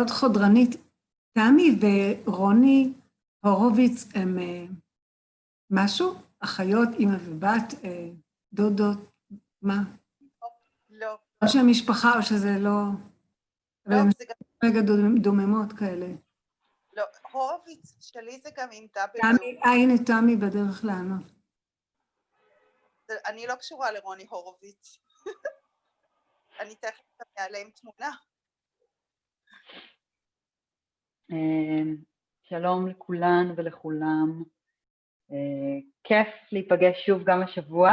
מאוד חודרנית. תמי ורוני הורוביץ הם משהו? אחיות, אמא ובת, דודות, מה? לא. או שהמשפחה או שזה לא... לא, זה גם... רגע דוממות כאלה. לא, הורוביץ שלי זה גם עם W. הנה תמי בדרך לענות. אני לא קשורה לרוני הורוביץ. אני תכף אעלה עם תמונה. שלום לכולן ולכולם. כיף להיפגש שוב גם השבוע.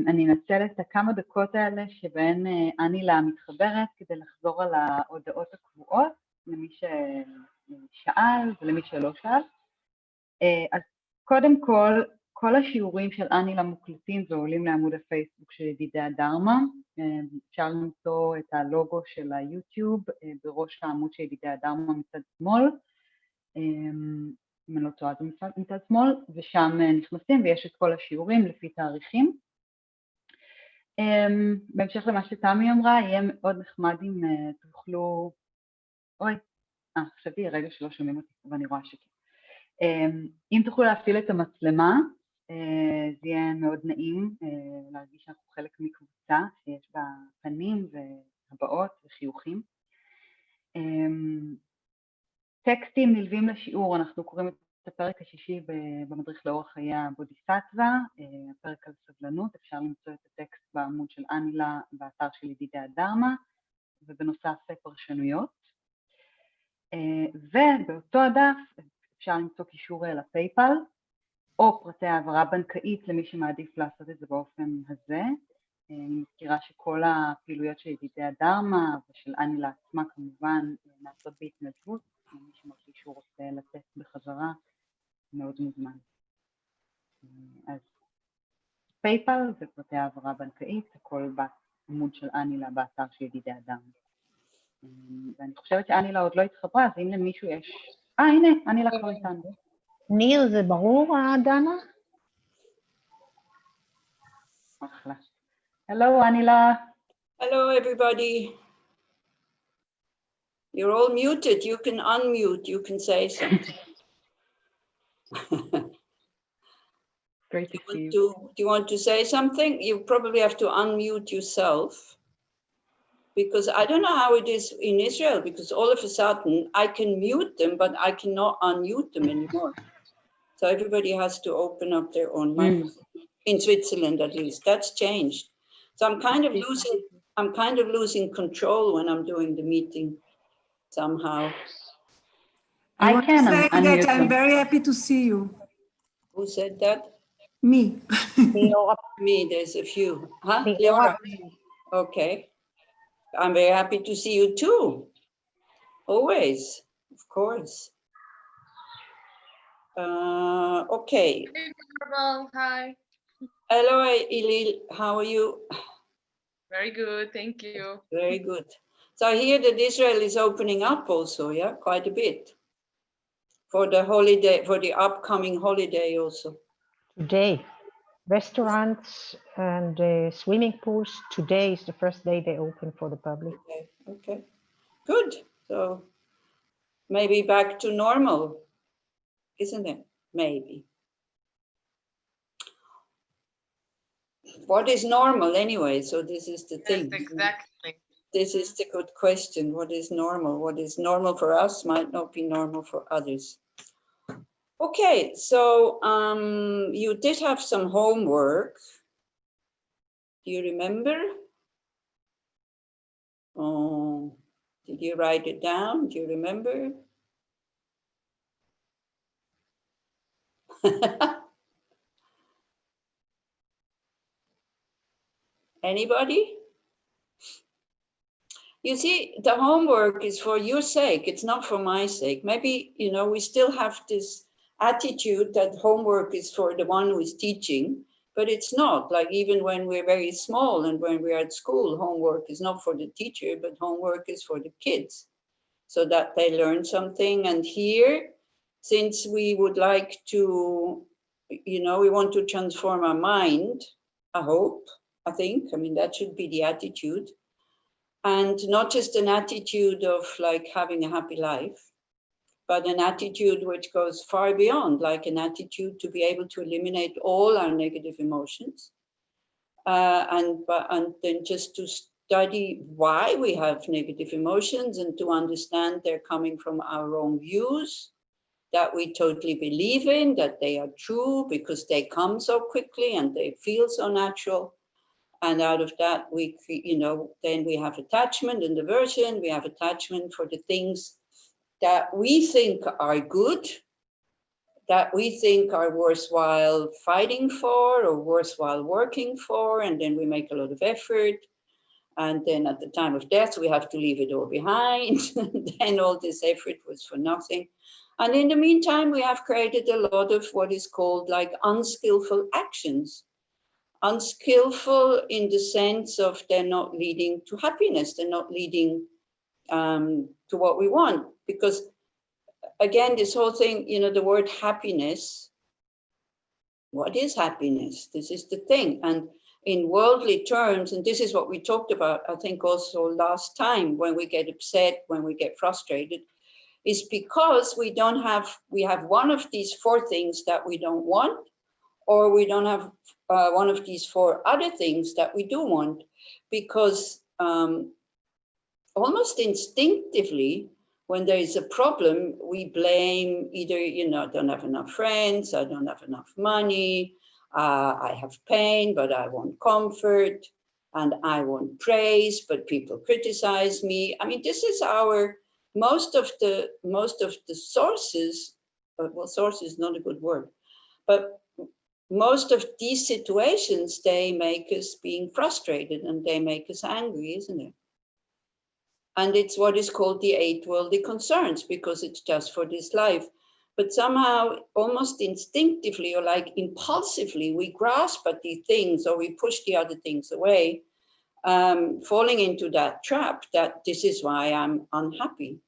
אני אנצל את הכמה דקות האלה שבהן אנילה מתחברת כדי לחזור על ההודעות הקבועות למי ששאל ולמי שלא שאל. אז קודם כל השיעורים של אנילה מוקלטים ועולים לעמוד הפייסבוק של ידידי הדרמה. אפשר למצוא את הלוגו של היוטיוב בראש העמוד של ידידי הדרמה מצד שמאל. אם אני לא טועה זה מצד שמאל, ושם נכנסים ויש את כל השיעורים לפי תאריכים. בהמשך למה שתמי אמרה, יהיה מאוד נחמד אם תוכלו... חשבתי רגע שלא שומעים אותי, ואני רואה שכן. אם תוכלו להפעיל את המצלמה, זה יהיה מאוד נעים להרגיש שאנחנו חלק מקבוצה שיש בה פנים והבעות וחיוכים. טקסטים נלווים לשיעור, אנחנו קוראים את הפרק השישי במדריך לאורח חיי הבודיסטווה, הפרק על סבלנות, אפשר למצוא את הטקסט בעמוד של אנילה באתר של ידידי הדרמה, ובנוסף פרשנויות. ובאותו הדף אפשר למצוא קישור לפייפל, או פרטי העברה בנקאית למי שמעדיף לעשות את זה באופן הזה. אני מזכירה שכל הפעילויות של ידידי הדרמה ושל אנילה עצמה כמובן נעשות בהתנדבות, מי שמרגיש שהוא רוצה לתת בחזרה מאוד מוזמן. אז פייפל ופרטי העברה בנקאית, הכל בעמוד של אנילה באתר של ידידי הדרמה. ואני חושבת שאנילה עוד לא התחברה, אז אם למישהו יש... הנה, אנילה כבר איתנו. ניר, זה ברור, דנה? אחלה. Hello, Anila. Hello, everybody. You're all muted. You can unmute. You can say something. Great to see you. Do you want to say something? You probably have to unmute yourself. Because I don't know how it is in Israel, because all of a sudden I can mute them, but I cannot unmute them anymore. So everybody has to open up their own microphone. In Switzerland, at least. That's changed. So I'm kind of losing control when I'm doing the meeting somehow. I can say that I'm very happy to see you. Who said that? Me. Me, there's a few. Huh? Leora. Okay. I'm very happy to see you too. Always, of course. Okay. Hi. Hello, Ilil. How are you? Very good, thank you. Very good. So I hear that Israel is opening up also, yeah, quite a bit for the holiday, for the upcoming holiday also. Today, restaurants and swimming pools, today is the first day they open for the public. Okay, good. So maybe back to normal, isn't it? Maybe. What is normal anyway? So this is the thing. Yes, exactly. This is the good question. What is normal? What is normal for us might not be normal for others. Okay, so you did have some homework. Do you remember? Oh, did you write it down? Do you remember? Anybody? You see, the homework is for your sake. It's not for my sake. Maybe, you know, we still have this attitude that homework is for the one who is teaching, but it's not. Like even when we're very small and when we're at school, homework is not for the teacher, but homework is for the kids so that they learn something. And here, since we would like to, you know, we want to transform our mind, I hope, I think, I mean, that should be the attitude. And not just an attitude of like having a happy life, but an attitude which goes far beyond, like an attitude to be able to eliminate all our negative emotions. And then just to study why we have negative emotions and to understand they're coming from our wrong views that we totally believe in, that they are true because they come so quickly and they feel so natural. And out of that, we, then we have attachment and aversion. We have attachment for the things that we think are good, that we think are worthwhile fighting for or worthwhile working for. And then we make a lot of effort. And then at the time of death, we have to leave it all behind. Then all this effort was for nothing. And in the meantime, we have created a lot of what is called like unskillful actions. Unskillful in the sense of they're not leading to happiness. They're not leading to what we want. Because again, this whole thing, the word happiness, what is happiness? This is the thing. And in worldly terms, and this is what we talked about, I think also last time, when we get upset, when we get frustrated, is because we have one of these 4 things that we don't want, or we don't have one of these 4 other things that we do want, because almost instinctively, when there is a problem, we blame either, I don't have enough friends, I don't have enough money, I have pain, but I want comfort, and I want praise, but people criticize me. I mean, this is most of the sources, well, source is not a good word, but most of these situations, they make us being frustrated and they make us angry, isn't it? And it's what is called the 8 worldly concerns, because it's just for this life. But somehow, almost instinctively or like impulsively, we grasp at these things or we push the other things away, falling into that trap that this is why I'm unhappy.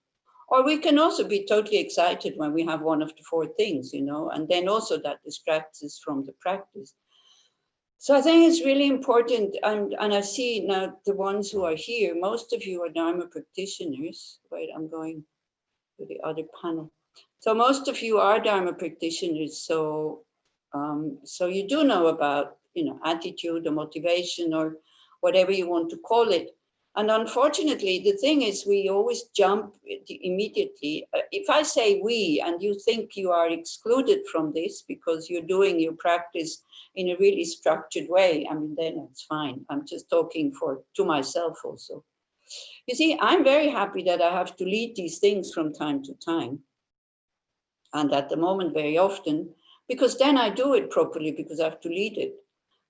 Or we can also be totally excited when we have one of the 4 things, and then also that distracts us from the practice. So I think it's really important, and I see now the ones who are here, most of you are Dharma practitioners. Wait, I'm going to the other panel. So most of you are Dharma practitioners, so you do know about, attitude or motivation or whatever you want to call it. And unfortunately, the thing is, we always jump immediately. If I say we, and you think you are excluded from this because you're doing your practice in a really structured way, I mean, then it's fine. I'm just talking to myself also. You see, I'm very happy that I have to lead these things from time to time. And at the moment, very often, because then I do it properly because I have to lead it.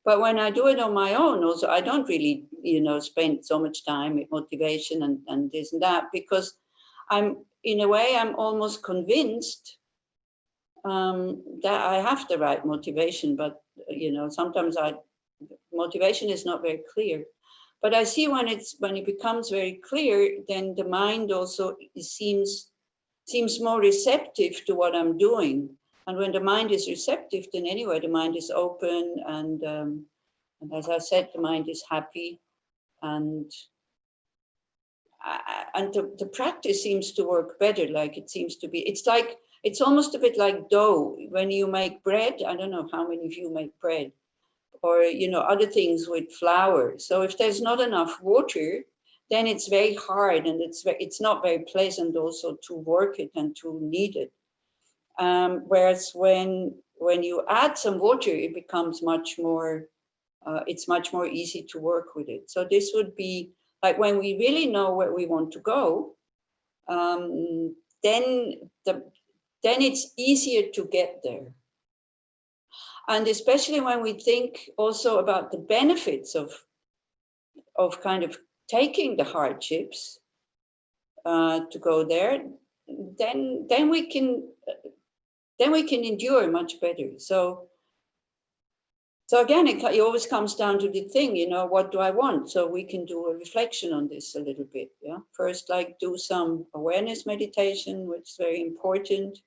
But when I do it on my own, also, I don't really, spend so much time with motivation and this and that, because in a way, I'm almost convinced that I have the right motivation, but, sometimes motivation is not very clear. But I see when it becomes very clear, then the mind also seems more receptive to what I'm doing. And when the mind is receptive, then anyway, the mind is open, and as I said, the mind is happy, and the practice seems to work better. Like it seems to be, it's almost a bit like dough. When you make bread, I don't know how many of you make bread, or other things with flour. So if there's not enough water, then it's very hard, and it's not very pleasant also to work it and to knead it. Whereas when you add some water, it becomes much more, it's much more easy to work with it. So this would be like when we really know where we want to go, then it's easier to get there. And especially when we think also about the benefits of kind of taking the hardships to go there, then we can endure much better. So again, it always comes down to the thing, what do I want? So we can do a reflection on this a little bit. Yeah. First, like do some awareness meditation, which is very important,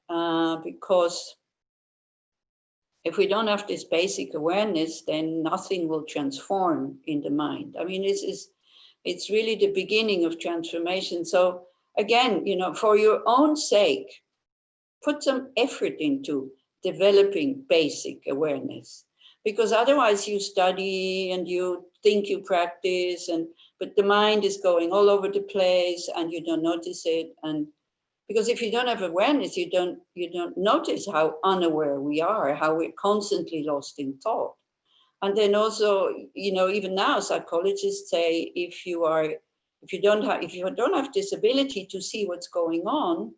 because if we don't have this basic awareness, then nothing will transform in the mind. I mean, It's really the beginning of transformation. So again, you know, for your own sake, put some effort into developing basic awareness, because otherwise you study and you think you practice, but the mind is going all over the place and you don't notice it. And because if you don't have awareness, you don't notice how unaware we are, how we're constantly lost in thought. And then also, you know, even now psychologists say if you don't have this ability to see what's going on,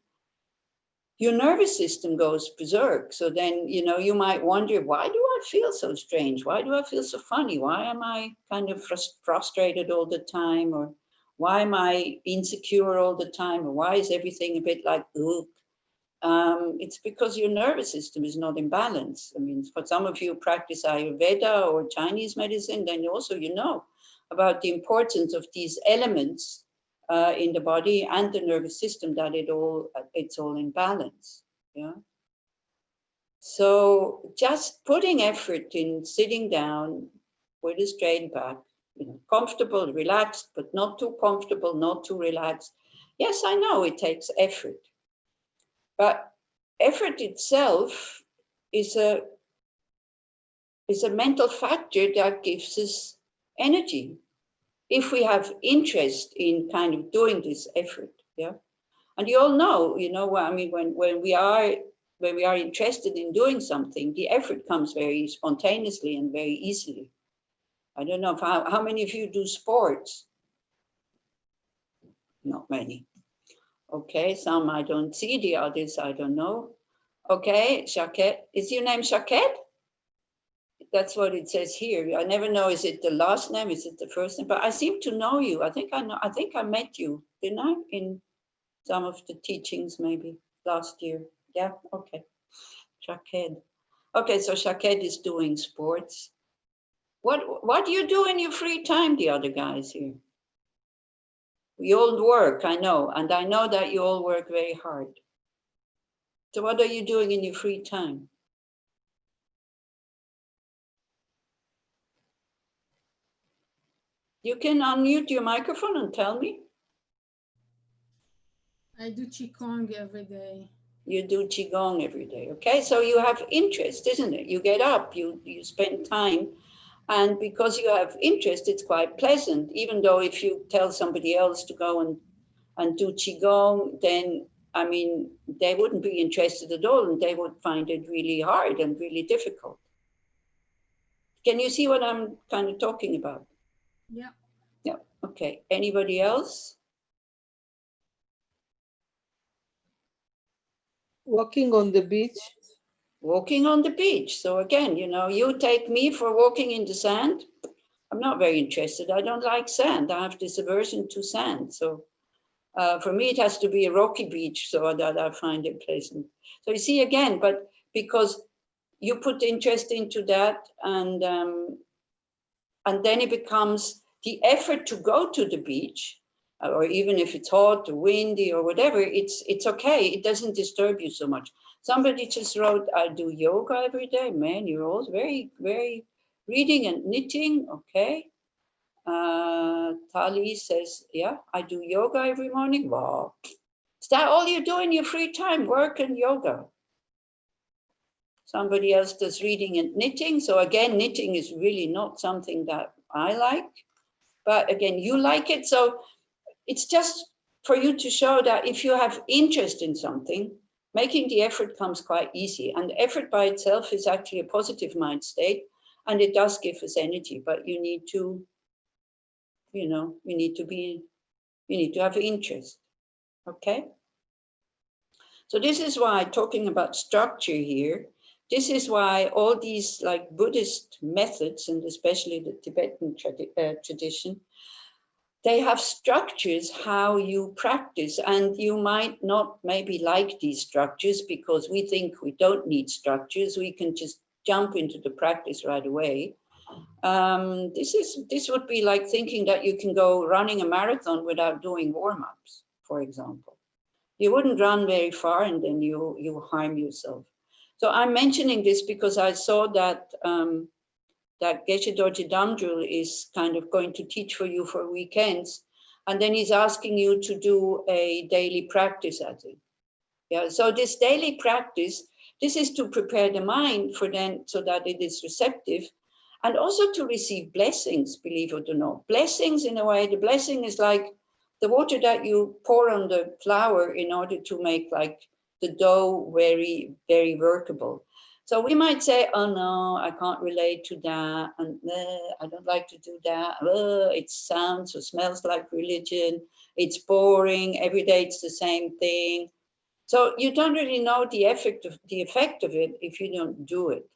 your nervous system goes berserk. So then, you know, you might wonder, why do I feel so strange? Why do I feel so funny? Why am I kind of frustrated all the time? Or why am I insecure all the time? Or why is everything a bit like, ugh? It's because your nervous system is not in balance. I mean, for some of you who practice Ayurveda or Chinese medicine, then also you know about the importance of these elements in the body and the nervous system, that it's all in balance. Yeah. So just putting effort in sitting down with a straight back, you know, comfortable, relaxed, but not too comfortable, not too relaxed. Yes, I know it takes effort. But effort itself is a mental factor that gives us energy if we have interest in kind of doing this effort. Yeah, and you all know, you know, I mean, when we are interested in doing something, the effort comes very spontaneously and very easily. I don't know how many of you do sports. Not many. Okay, some I don't see, the others I don't know. Okay, Shaket. Is your name Shaket? That's what it says here. I never know, is it the last name? Is it the first name? But I seem to know you. I think I met you, didn't I? In some of the teachings maybe last year. Yeah, okay. Shaket. Okay, so Shaket is doing sports. What do you do in your free time, the other guys here? We all work, I know, and I know that you all work very hard. So what are you doing in your free time? You can unmute your microphone and tell me. I do Qigong every day. You do Qigong every day, okay? So you have interest, isn't it? You get up, you spend time, and because you have interest, it's quite pleasant, even though if you tell somebody else to go and do Qigong, then, I mean, they wouldn't be interested at all, and they would find it really hard and really difficult. Can you see what I'm kind of talking about? Yeah. Yeah, okay. Anybody else? Walking on the beach. Walking on the beach. So again, you know, you take me for walking in the sand. I'm not very interested. I don't like sand. I have this aversion to sand. So for me, it has to be a rocky beach so that I find it pleasant. So you see again, but because you put interest into that, and then it becomes the effort to go to the beach, or even if it's hot or windy or whatever, it's okay. It doesn't disturb you so much. Somebody just wrote, I do yoga every day. Man, you're all very, very reading and knitting. Okay. Tali says, yeah, I do yoga every morning. Wow. Is that all you do in your free time? Work and yoga? Somebody else does reading and knitting. So again, knitting is really not something that I like. But again, you like it. So it's just for you to show that if you have interest in something, making the effort comes quite easy. And effort by itself is actually a positive mind state. And it does give us energy, but you need to, you know, you need to have interest. Okay. So this is why, talking about structure here, this is why all these like Buddhist methods, and especially the Tibetan tradition, they have structures how you practice, and you might not maybe like these structures because we think we don't need structures. We can just jump into the practice right away. This would be like thinking that you can go running a marathon without doing warm-ups, for example. You wouldn't run very far and then you harm yourself. So I'm mentioning this because I saw that that Geshe Dorje Damdrul is kind of going to teach for you for weekends. And then he's asking you to do a daily practice at it. Yeah, so this daily practice, this is to prepare the mind for then, so that it is receptive, and also to receive blessings, believe it or not. Blessings in a way, the blessing is like the water that you pour on the flour in order to make like the dough very, very workable. So we might say, oh no, I can't relate to that, and I don't like to do that. It sounds or smells like religion. It's boring. Every day it's the same thing. So you don't really know the effect of it if you don't do it,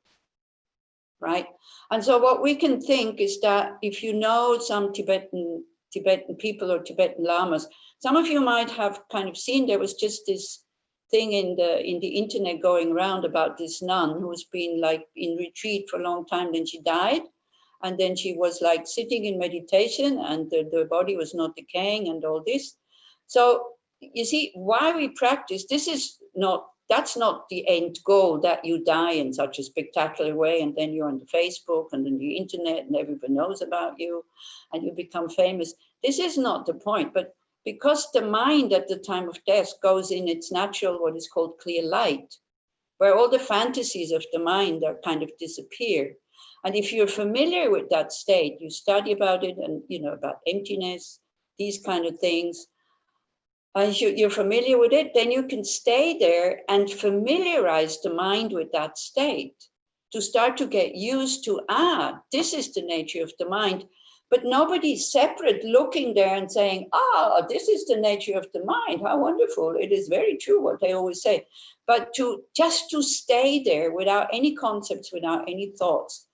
right? And so what we can think is that if you know some Tibetan people or Tibetan lamas, some of you might have kind of seen, there was just this thing in the internet going around about this nun who's been like in retreat for a long time, then she died. And then she was like sitting in meditation and the body was not decaying and all this. So you see, why we practice, that's not the end goal, that you die in such a spectacular way and then you're on the Facebook and on the internet and everyone knows about you and you become famous. This is not the point, but because the mind at the time of death goes in its natural, what is called clear light, where all the fantasies of the mind are kind of disappear. And if you're familiar with that state, you study about it and, you know, about emptiness, these kind of things, and you're familiar with it, then you can stay there and familiarize the mind with that state to start to get used to, this is the nature of the mind. But nobody's separate looking there and saying, this is the nature of the mind. How wonderful. It is very true what they always say. But just to stay there without any concepts, without any thoughts.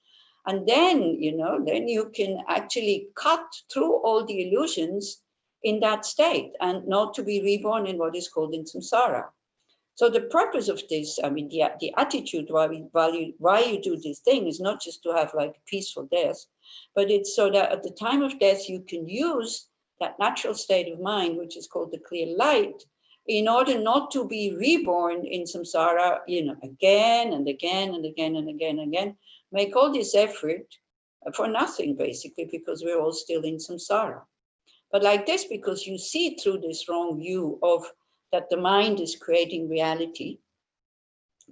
And then, you know, then you can actually cut through all the illusions in that state and not to be reborn in what is called in samsara. So the purpose of this, I mean, the attitude why you do this thing is not just to have like a peaceful death, but it's so that at the time of death, you can use that natural state of mind, which is called the clear light, in order not to be reborn in samsara, you know, again and again and again and again and again, make all this effort for nothing, basically, because we're all still in samsara. But like this, because you see through this wrong view of that the mind is creating reality,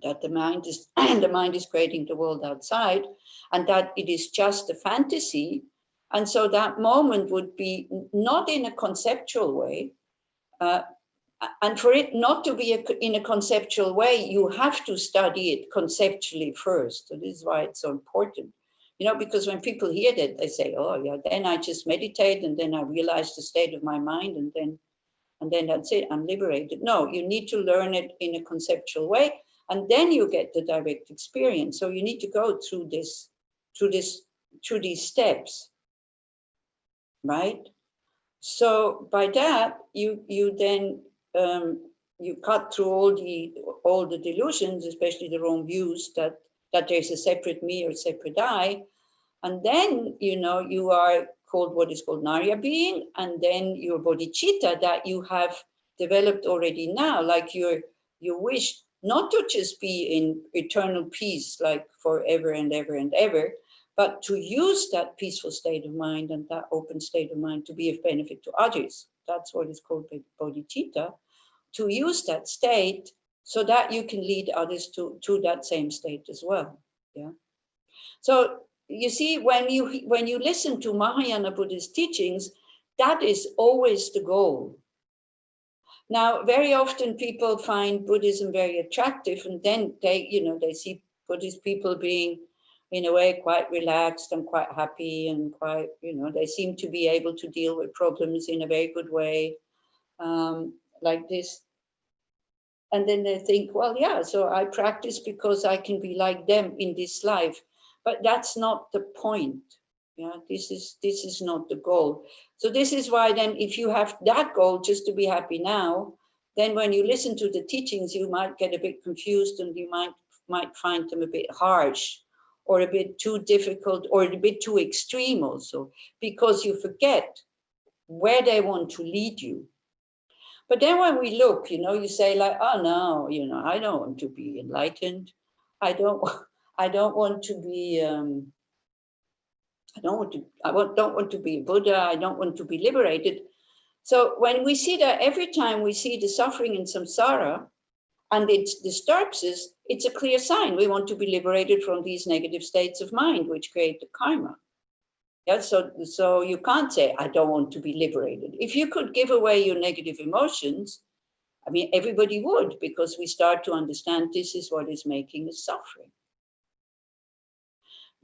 that the mind is creating the world outside, and that it is just a fantasy. And so that moment would be not in a conceptual way. And for it not to be in a conceptual way, you have to study it conceptually first. So this is why it's so important. You know, because when people hear that, they say, oh yeah, then I just meditate and then I realize the state of my mind and then that's it, I'm liberated. No, you need to learn it in a conceptual way and then you get the direct experience. So you need to go through these steps, right? So by that, you then, you cut through all the delusions, especially the wrong views that there's a separate me or separate I. And then, you know, you are called what is called Narya being, and then your bodhicitta that you have developed already now, like your wish not to just be in eternal peace, like forever and ever and ever, but to use that peaceful state of mind and that open state of mind to be of benefit to others. That's what is called bodhicitta, to use that state so that you can lead others to that same state as well. Yeah. So you see, when you listen to Mahayana Buddhist teachings, that is always the goal. Now, very often people find Buddhism very attractive, and then they see Buddhist people being, in a way, quite relaxed and quite happy and quite, they seem to be able to deal with problems in a very good way, like this. And then they think, well, yeah, so I practice because I can be like them in this life. But that's not the point. Yeah, this is not the goal. So this is why then if you have that goal just to be happy now, then when you listen to the teachings, you might get a bit confused and you might find them a bit harsh or a bit too difficult or a bit too extreme also, because you forget where they want to lead you. But then when we look, you say like, oh no, I don't want to be enlightened. I don't want to be I don't want to be a Buddha. I don't want to be liberated. So when we see that, every time we see the suffering in samsara and it disturbs us, it's a clear sign we want to be liberated from these negative states of mind which create the karma. Yeah, so you can't say, I don't want to be liberated. If you could give away your negative emotions, I mean, everybody would, because we start to understand this is what is making us suffering.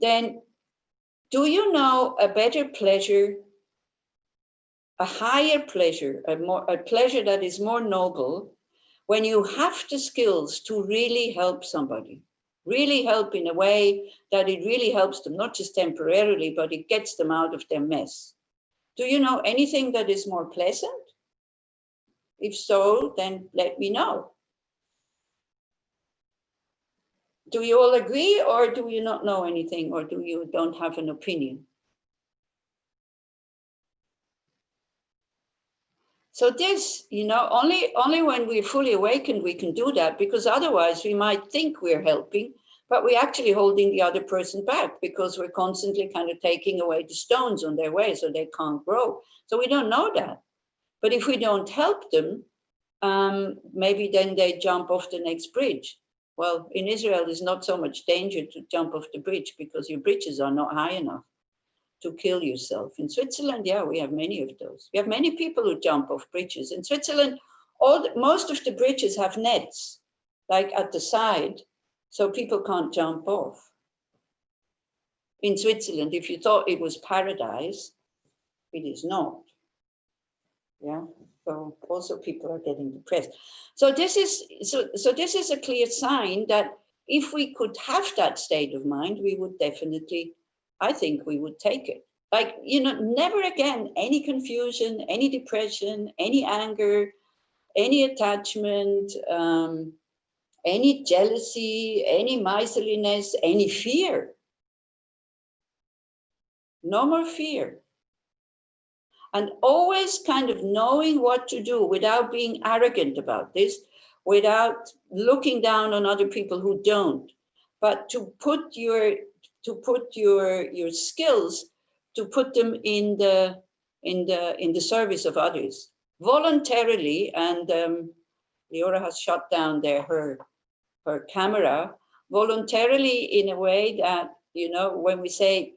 Then, do you know a better pleasure, a higher pleasure, a pleasure that is more noble, when you have the skills to really help somebody? Really help in a way that it really helps them, not just temporarily, but it gets them out of their mess. Do you know anything that is more pleasant? If so, then let me know. Do you all agree, or do you not know anything, or do you don't have an opinion? So this, only when we're fully awakened we can do that, because otherwise we might think we're helping, but we're actually holding the other person back because we're constantly kind of taking away the stones on their way so they can't grow. So we don't know that. But if we don't help them, maybe then they jump off the next bridge. Well, in Israel, there's not so much danger to jump off the bridge because your bridges are not high enough to kill yourself. In Switzerland, yeah, we have many of those. We have many people who jump off bridges. In Switzerland, most of the bridges have nets, like at the side, so people can't jump off. In Switzerland, if you thought it was paradise, it is not. Yeah, so also people are getting depressed. So this is a clear sign that if we could have that state of mind, we would definitely, I think we would take it. Like, never again, any confusion, any depression, any anger, any attachment, any jealousy, any miserliness, any fear. No more fear. And always kind of knowing what to do without being arrogant about this, without looking down on other people who don't, but to put your skills, to put them in the service of others voluntarily. And Leora has shut down her camera voluntarily, in a way that, when we say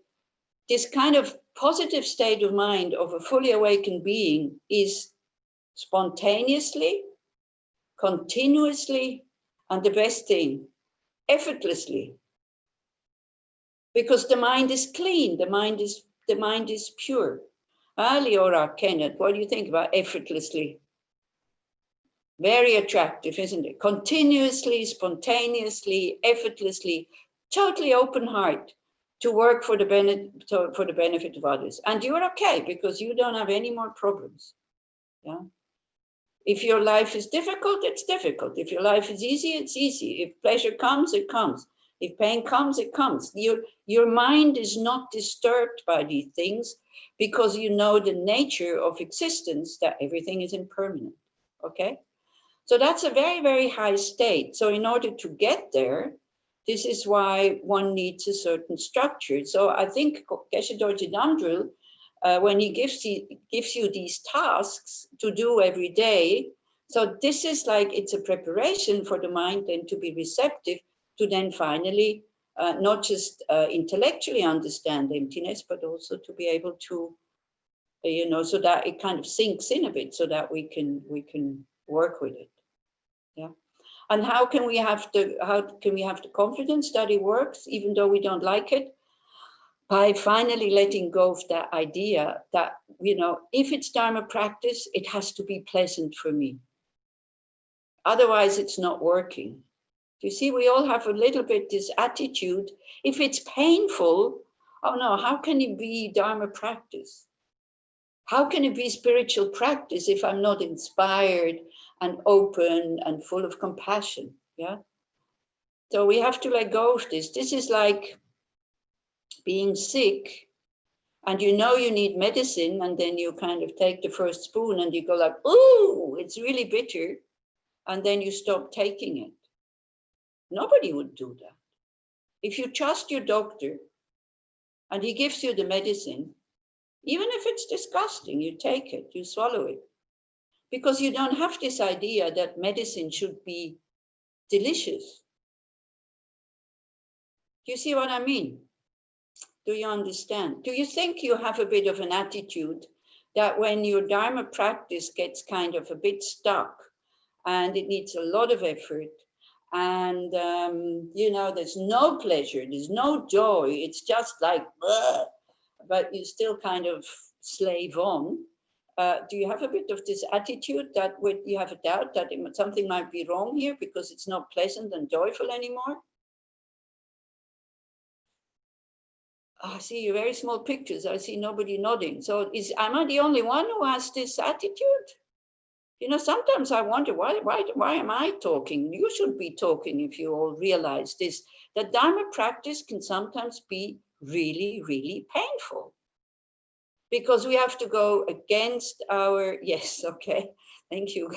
this kind of positive state of mind of a fully awakened being is spontaneously, continuously, and the best thing, effortlessly. Because the mind is clean, the mind is pure. Leora, Kenneth, what do you think about effortlessly? Very attractive, isn't it? Continuously, spontaneously, effortlessly, totally open heart to work for the benefit of others. And you're okay because you don't have any more problems. Yeah. If your life is difficult, it's difficult. If your life is easy, it's easy. If pleasure comes, it comes. If pain comes, it comes. Your mind is not disturbed by these things because you know the nature of existence, that everything is impermanent. Okay? So that's a very, very high state. So in order to get there, this is why one needs a certain structure. So I think Geshe Dorje Damdrul, when he gives you these tasks to do every day, so this is like, it's a preparation for the mind then to be receptive to then finally not just intellectually understand emptiness, but also to be able to, so that it kind of sinks in a bit, so that we can work with it. Yeah. And how can we have the confidence that it works, even though we don't like it? By finally letting go of that idea that, if it's Dharma practice, it has to be pleasant for me. Otherwise, it's not working. You see, we all have a little bit this attitude. If it's painful, oh no, how can it be Dharma practice? How can it be spiritual practice if I'm not inspired and open and full of compassion? Yeah. So we have to let go of this. This is like being sick and you need medicine, and then you kind of take the first spoon and you go like, ooh, it's really bitter. And then you stop taking it. Nobody would do that. If you trust your doctor and he gives you the medicine, even if it's disgusting, you take it, you swallow it. Because you don't have this idea that medicine should be delicious. Do you see what I mean? Do you understand? Do you think you have a bit of an attitude that when your Dharma practice gets kind of a bit stuck and it needs a lot of effort and, you know, there's no pleasure, there's no joy, it's just like, bleh, but you still kind of slave on. Do you have a bit of this attitude that you have a doubt that something might be wrong here because it's not pleasant and joyful anymore? I see very small pictures. I see nobody nodding. So am I the only one who has this attitude? You know, sometimes I wonder, why am I talking? You should be talking if you all realize this, that Dharma practice can sometimes be really, really painful. Because we have to go against our, yes, okay, thank you.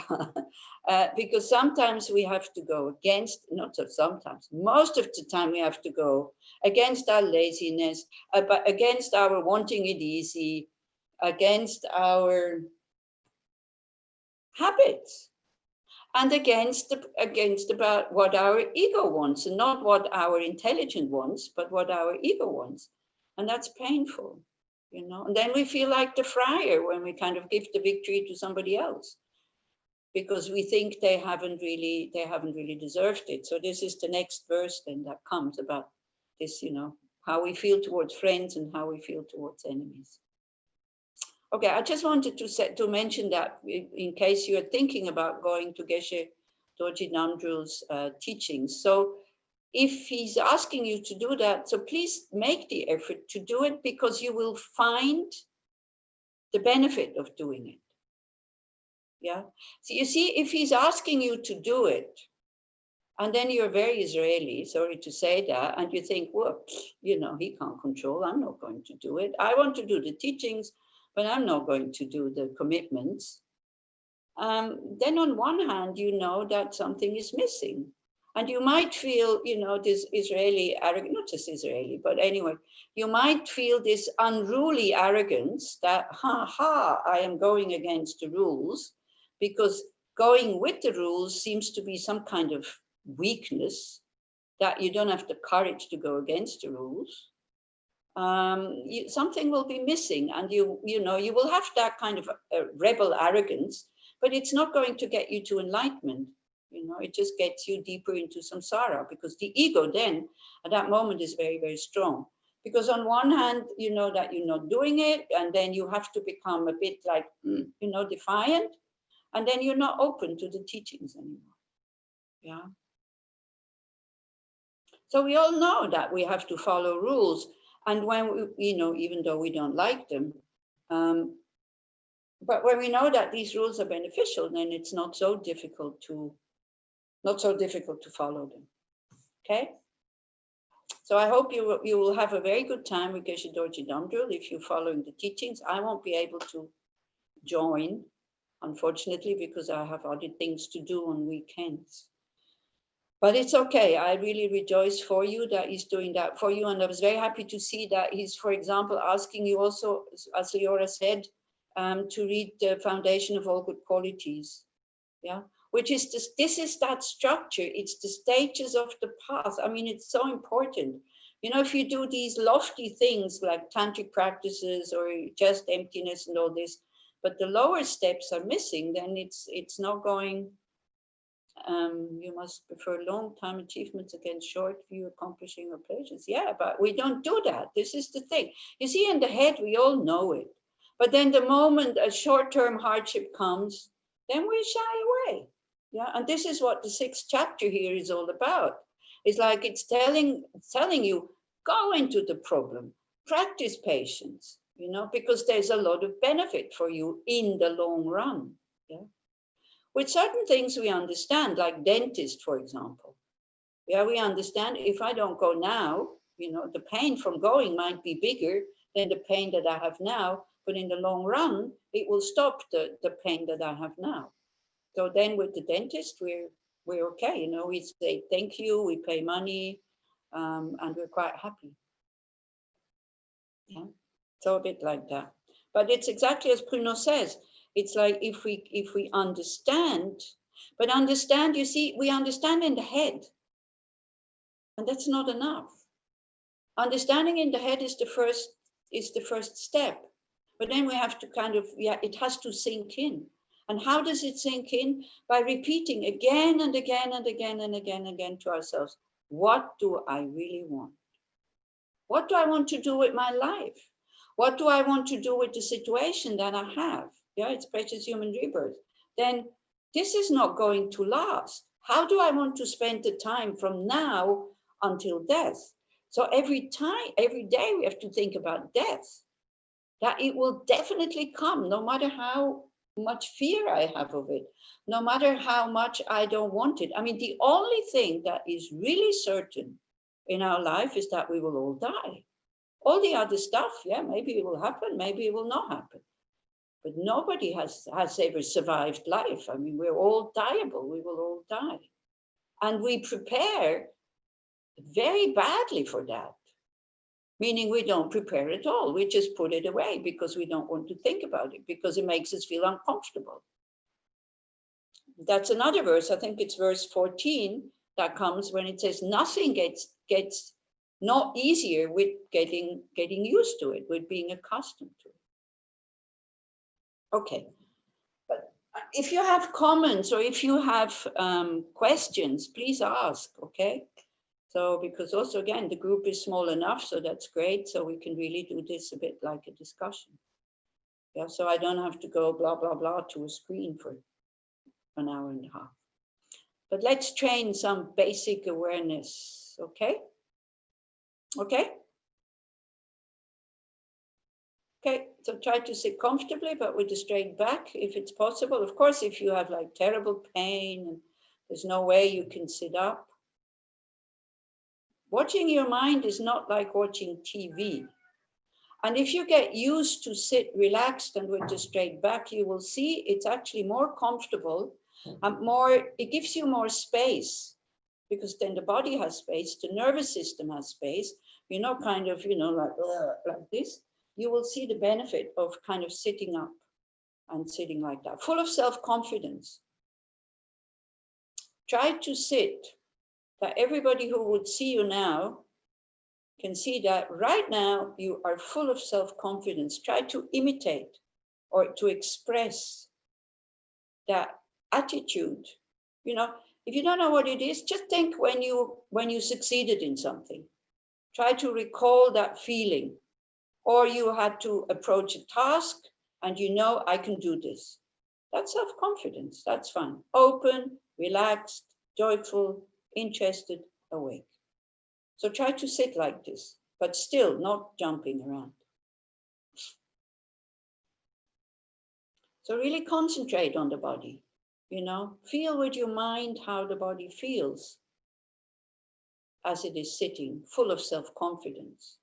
Because sometimes we have to go against, not so sometimes, most of the time we have to go against our laziness, but against our wanting it easy, against our habits, and against about what our ego wants, and not what our intelligence wants, but what our ego wants. And that's painful. You know, and then we feel like the friar when we kind of give the victory to somebody else because we think they haven't really deserved it. So this is the next verse then that comes about this, you know, how we feel towards friends and how we feel towards enemies. Okay, I just wanted to mention that in case you're thinking about going to Geshe Dorji Namdrul's teachings. So if he's asking you to do that, so please make the effort to do it because you will find the benefit of doing it. Yeah. So you see, if he's asking you to do it, and then you're very Israeli, sorry to say that, and you think, well, you know, he can't control, I'm not going to do it. I want to do the teachings, but I'm not going to do the commitments. Then on one hand, you know that something is missing. And you might feel, you know, this Israeli arrogance, not just Israeli, but anyway, you might feel this unruly arrogance that, I am going against the rules, because going with the rules seems to be some kind of weakness, that you don't have the courage to go against the rules. Something will be missing, and you know, you will have that kind of rebel arrogance, but it's not going to get you to enlightenment. You know, it just gets you deeper into samsara, because the ego then at that moment is very, very strong. Because on one hand, you know that you're not doing it, and then you have to become a bit like, you know, defiant, and then you're not open to the teachings anymore. Yeah. So we all know that we have to follow rules, and when we, you know, even though we don't like them, but when we know that these rules are beneficial, then it's not so difficult to follow them. Okay. So I hope you will have a very good time with Geshe Dorji Namdrul if you're following the teachings. I won't be able to join, unfortunately, because I have other things to do on weekends. But it's okay. I really rejoice for you that he's doing that for you. And I was very happy to see that he's, for example, asking you also, as Leora said, to read the Foundation of All Good Qualities. Yeah. Which is this is that structure. It's the stages of the path. I mean, it's so important. You know, if you do these lofty things like tantric practices or just emptiness and all this, but the lower steps are missing, then it's not going. You must prefer long-time achievements against short view accomplishing or pleasures. Yeah, but we don't do that. This is the thing. You see, in the head, we all know it. But then the moment a short-term hardship comes, then we shy away. Yeah, and this is what the 6th chapter here is all about. It's like it's telling you, go into the problem, practice patience, you know, because there's a lot of benefit for you in the long run. Yeah. With certain things we understand, like dentist, for example. Yeah, we understand if I don't go now, you know, the pain from going might be bigger than the pain that I have now, but in the long run, it will stop the pain that I have now. So then with the dentist, we're okay. You know, we say thank you, we pay money, and we're quite happy. Yeah, so a bit like that. But it's exactly as Bruno says. It's like if we understand, but understand, you see, we understand in the head, and that's not enough. Understanding in the head is the first step, but then we have to kind of, it has to sink in. And how does it sink in? By repeating again and again and again and again and again to ourselves, what do I really want? What do I want to do with my life? What do I want to do with the situation that I have? Yeah, it's precious human rebirth. Then this is not going to last. How do I want to spend the time from now until death? So every day we have to think about death, that it will definitely come, no matter how much fear I have of it, no matter how much I don't want it. I mean, the only thing that is really certain in our life is that we will all die. All the other stuff, yeah, maybe it will happen, maybe it will not happen. But nobody has ever survived life. I mean, we're all dieable, we will all die. And we prepare very badly for that, meaning we don't prepare at all. We just put it away because we don't want to think about it, because it makes us feel uncomfortable. That's another verse, I think it's verse 14, that comes when it says nothing gets not easier with getting used to it, with being accustomed to it. Okay, but if you have comments or if you have questions, please ask, okay? So, because also, again, the group is small enough, so that's great. So we can really do this a bit like a discussion. Yeah, so I don't have to go blah, blah, blah to a screen for an hour and a half. But let's train some basic awareness, okay? Okay? Okay, so try to sit comfortably, but with a straight back, if it's possible. Of course, if you have like terrible pain and there's no way you can sit up. Watching your mind is not like watching TV. And if you get used to sit relaxed and with a straight back, you will see it's actually more comfortable and it gives you more space, because then the body has space, the nervous system has space. You're not kind of, like this. You will see the benefit of kind of sitting up and sitting like that, full of self-confidence. Try to sit that everybody who would see you now can see that right now you are full of self-confidence. Try to imitate or to express that attitude. You know, if you don't know what it is, just think when you succeeded in something. Try to recall that feeling. Or you had to approach a task and I can do this. That's self-confidence, that's fun. Open, relaxed, joyful, interested, awake. So try to sit like this, but still not jumping around. So really concentrate on the body, feel with your mind how the body feels as it is sitting, full of self-confidence.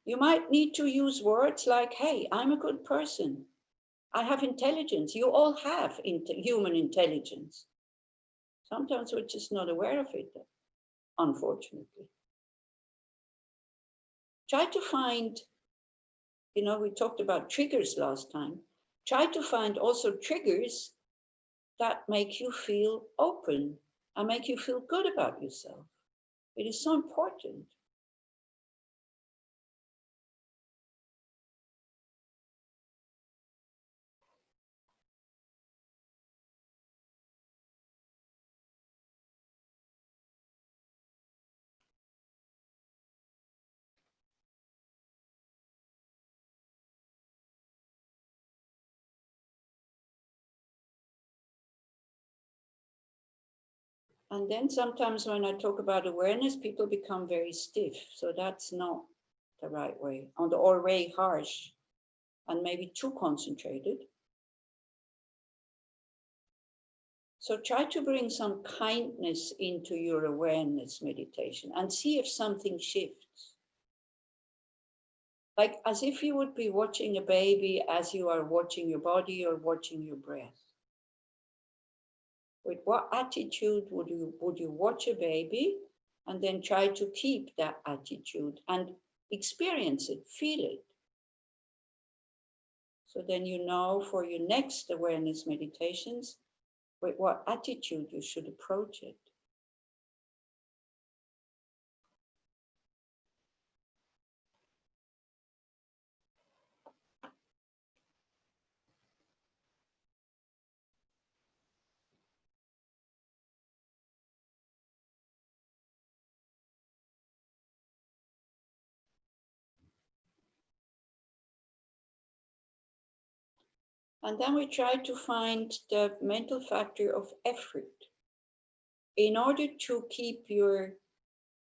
You might need to use words like, hey, I'm a good person. I have intelligence. You all have human intelligence. Sometimes we're just not aware of it, unfortunately. Try to find, we talked about triggers last time. Try to find also triggers that make you feel open and make you feel good about yourself. It is so important. And then sometimes when I talk about awareness, people become very stiff. So that's not the right way, or very harsh and maybe too concentrated. So try to bring some kindness into your awareness meditation and see if something shifts. Like as if you would be watching a baby as you are watching your body or watching your breath. With what attitude would you watch a baby? And then try to keep that attitude and experience it, feel it. So then you know for your next awareness meditations, with what attitude you should approach it. And then we try to find the mental factor of effort. In order to keep your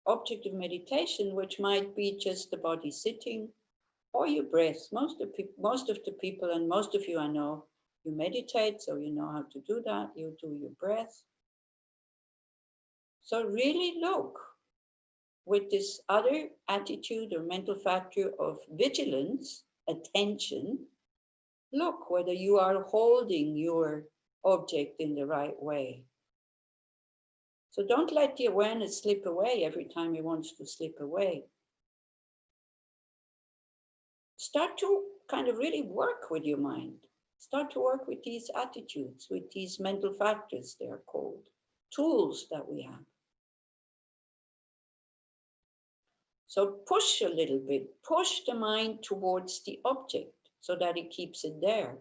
object of meditation, which might be just the body sitting or your breath. Most of the people, and most of you I know, you meditate, so you know how to do that. You do your breath. So really look with this other attitude or mental factor of vigilance, attention, look whether you are holding your object in the right way. So don't let the awareness slip away every time it wants to slip away. Start to kind of really work with your mind. Start to work with these attitudes, with these mental factors, they are called, tools that we have. So push a little bit, push the mind towards the object so that it keeps it there.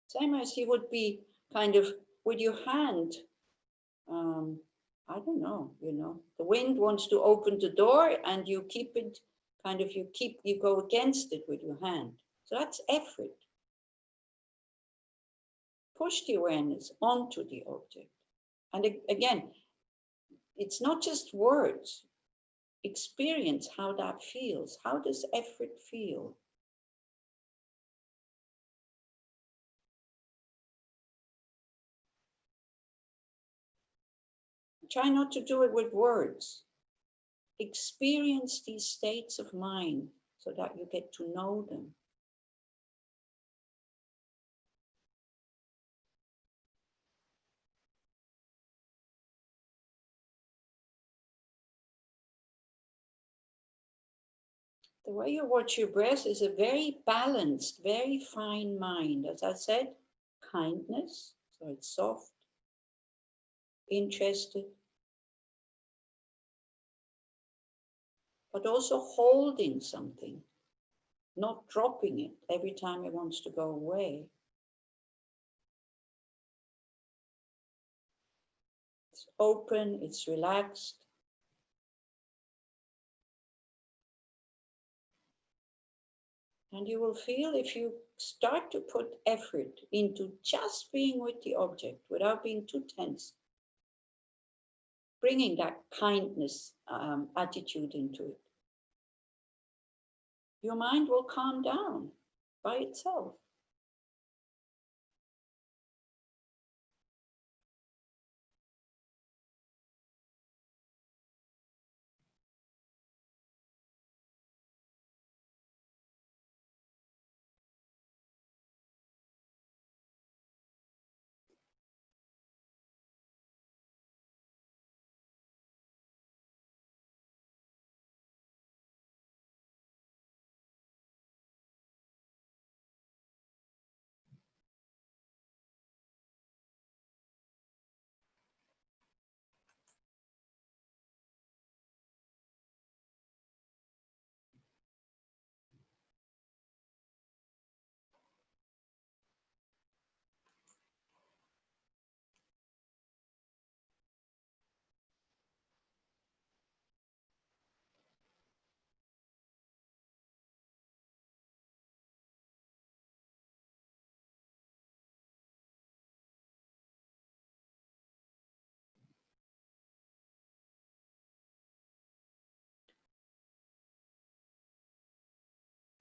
Same as you would be kind of with your hand, I don't know, the wind wants to open the door and you keep it kind of, you go against it with your hand. So that's effort. Push the awareness onto the object. And again, it's not just words. Experience how that feels. How does effort feel? Try not to do it with words. Experience these states of mind so that you get to know them. The way you watch your breath is a very balanced, very fine mind. As I said, kindness, so it's soft, interested, but also holding something, not dropping it every time it wants to go away. It's open, it's relaxed. And you will feel if you start to put effort into just being with the object without being too tense, bringing that kindness attitude into it, your mind will calm down by itself.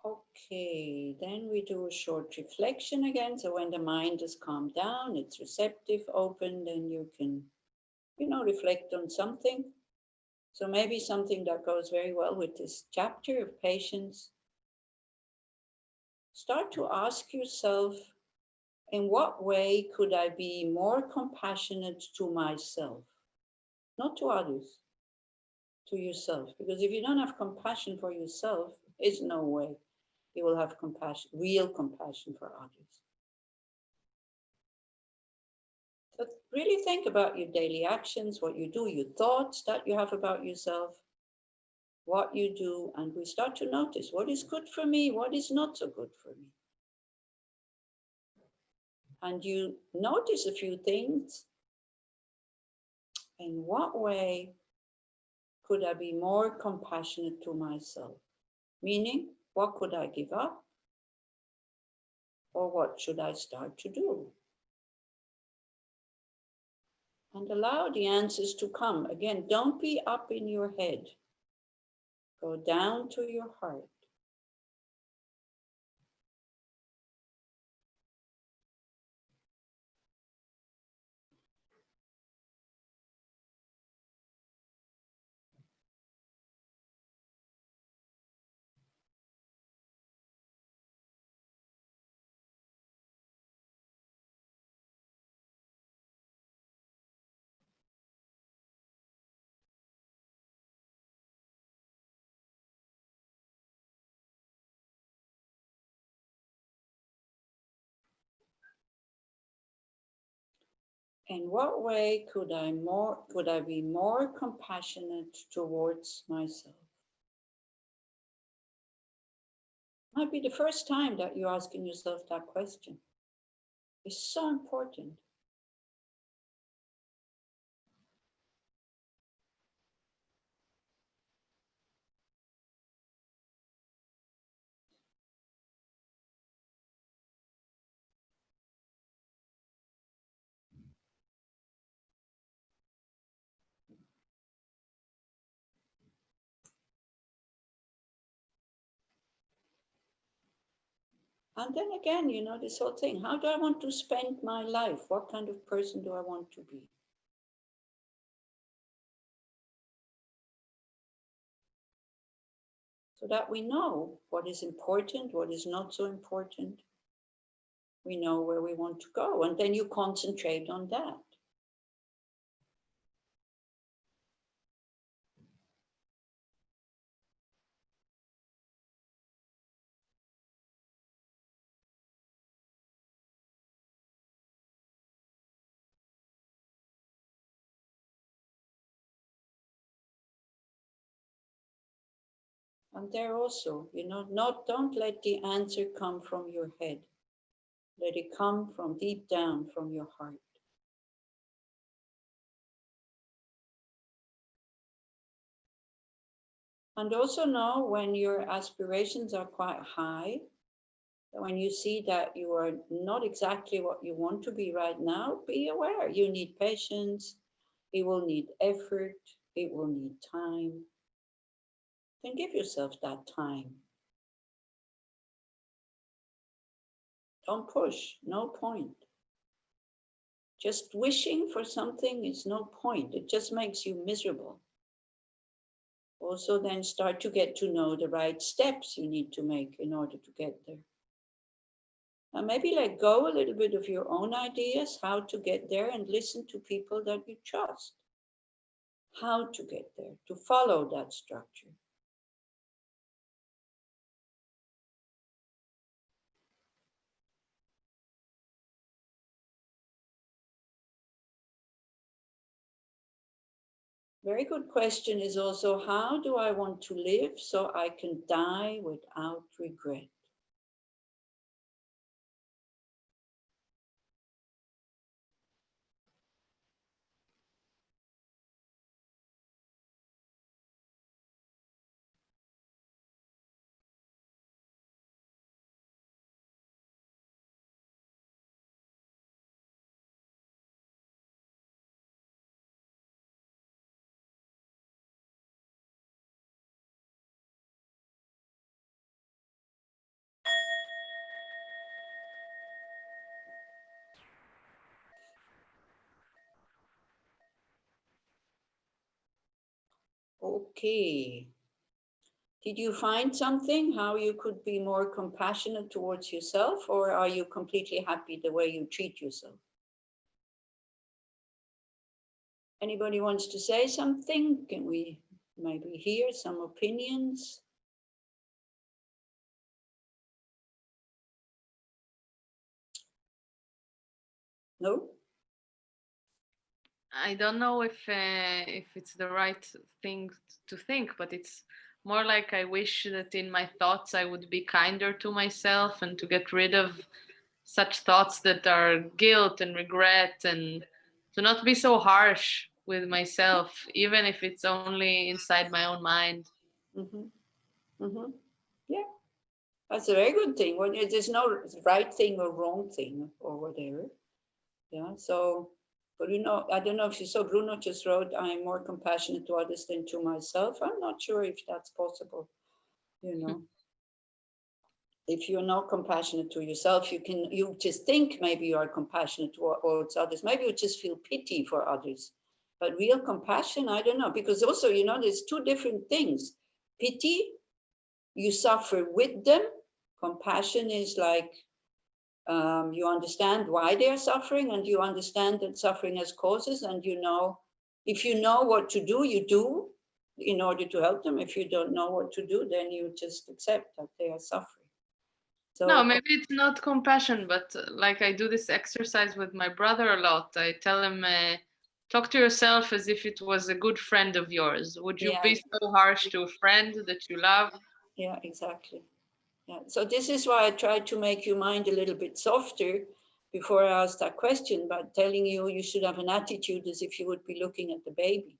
Okay, then we do a short reflection again. So when the mind is calmed down, it's receptive, open, then you can, reflect on something. So maybe something that goes very well with this chapter of patience. Start to ask yourself In what way could I be more compassionate to myself? Not to others, to yourself. Because if you don't have compassion for yourself, there's no way you will have compassion, real compassion for others. So really think about your daily actions, what you do, your thoughts that you have about yourself, what you do, and we start to notice what is good for me, what is not so good for me. And you notice a few things. In what way could I be more compassionate to myself? Meaning, what could I give up? Or what should I start to do? And allow the answers to come. Again, don't be up in your head. Go down to your heart. In what way could I be more compassionate towards myself? Might be the first time that you're asking yourself that question. It's so important. And then again, you know, this whole thing, how do I want to spend my life? What kind of person do I want to be? So that we know what is important, what is not so important. We know where we want to go, and then you concentrate on that. And there also, you know, don't let the answer come from your head. Let it come from deep down from your heart. And also know when your aspirations are quite high, when you see that you are not exactly what you want to be right now, be aware. You need patience, it will need effort, it will need time. Then give yourself that time. Don't push, no point. Just wishing for something is no point. It just makes you miserable. Also then start to get to know the right steps you need to make in order to get there. And maybe let go a little bit of your own ideas, how to get there, and listen to people that you trust. How to get there, to follow that structure. Very good question is also, how do I want to live so I can die without regret? Okay. Did you find something, how you could be more compassionate towards yourself, or are you completely happy the way you treat yourself? Anybody wants to say something? Can we maybe hear some opinions? No? I don't know if it's the right thing to think, but it's more like I wish that in my thoughts I would be kinder to myself and to get rid of such thoughts that are guilt and regret, and to not be so harsh with myself, even if it's only inside my own mind. Yeah, that's a very good thing. When there's no right thing or wrong thing or whatever. Yeah, so, but I don't know if you saw, Bruno just wrote, I am more compassionate to others than to myself. I'm not sure if that's possible, If you're not compassionate to yourself, you just think maybe you are compassionate towards others. Maybe you just feel pity for others. But real compassion, I don't know. Because also, there's two different things. Pity, you suffer with them. Compassion is like, you understand why they're suffering, and you understand that suffering has causes, and if you know what to do, you do in order to help them. If you don't know what to do, then you just accept that they are suffering. So, no, maybe it's not compassion, but like I do this exercise with my brother a lot. I tell him, talk to yourself as if it was a good friend of yours. Would you be so harsh to a friend that you love? Yeah, exactly. Yeah. So this is why I tried to make your mind a little bit softer before I asked that question, by telling you should have an attitude as if you would be looking at the baby.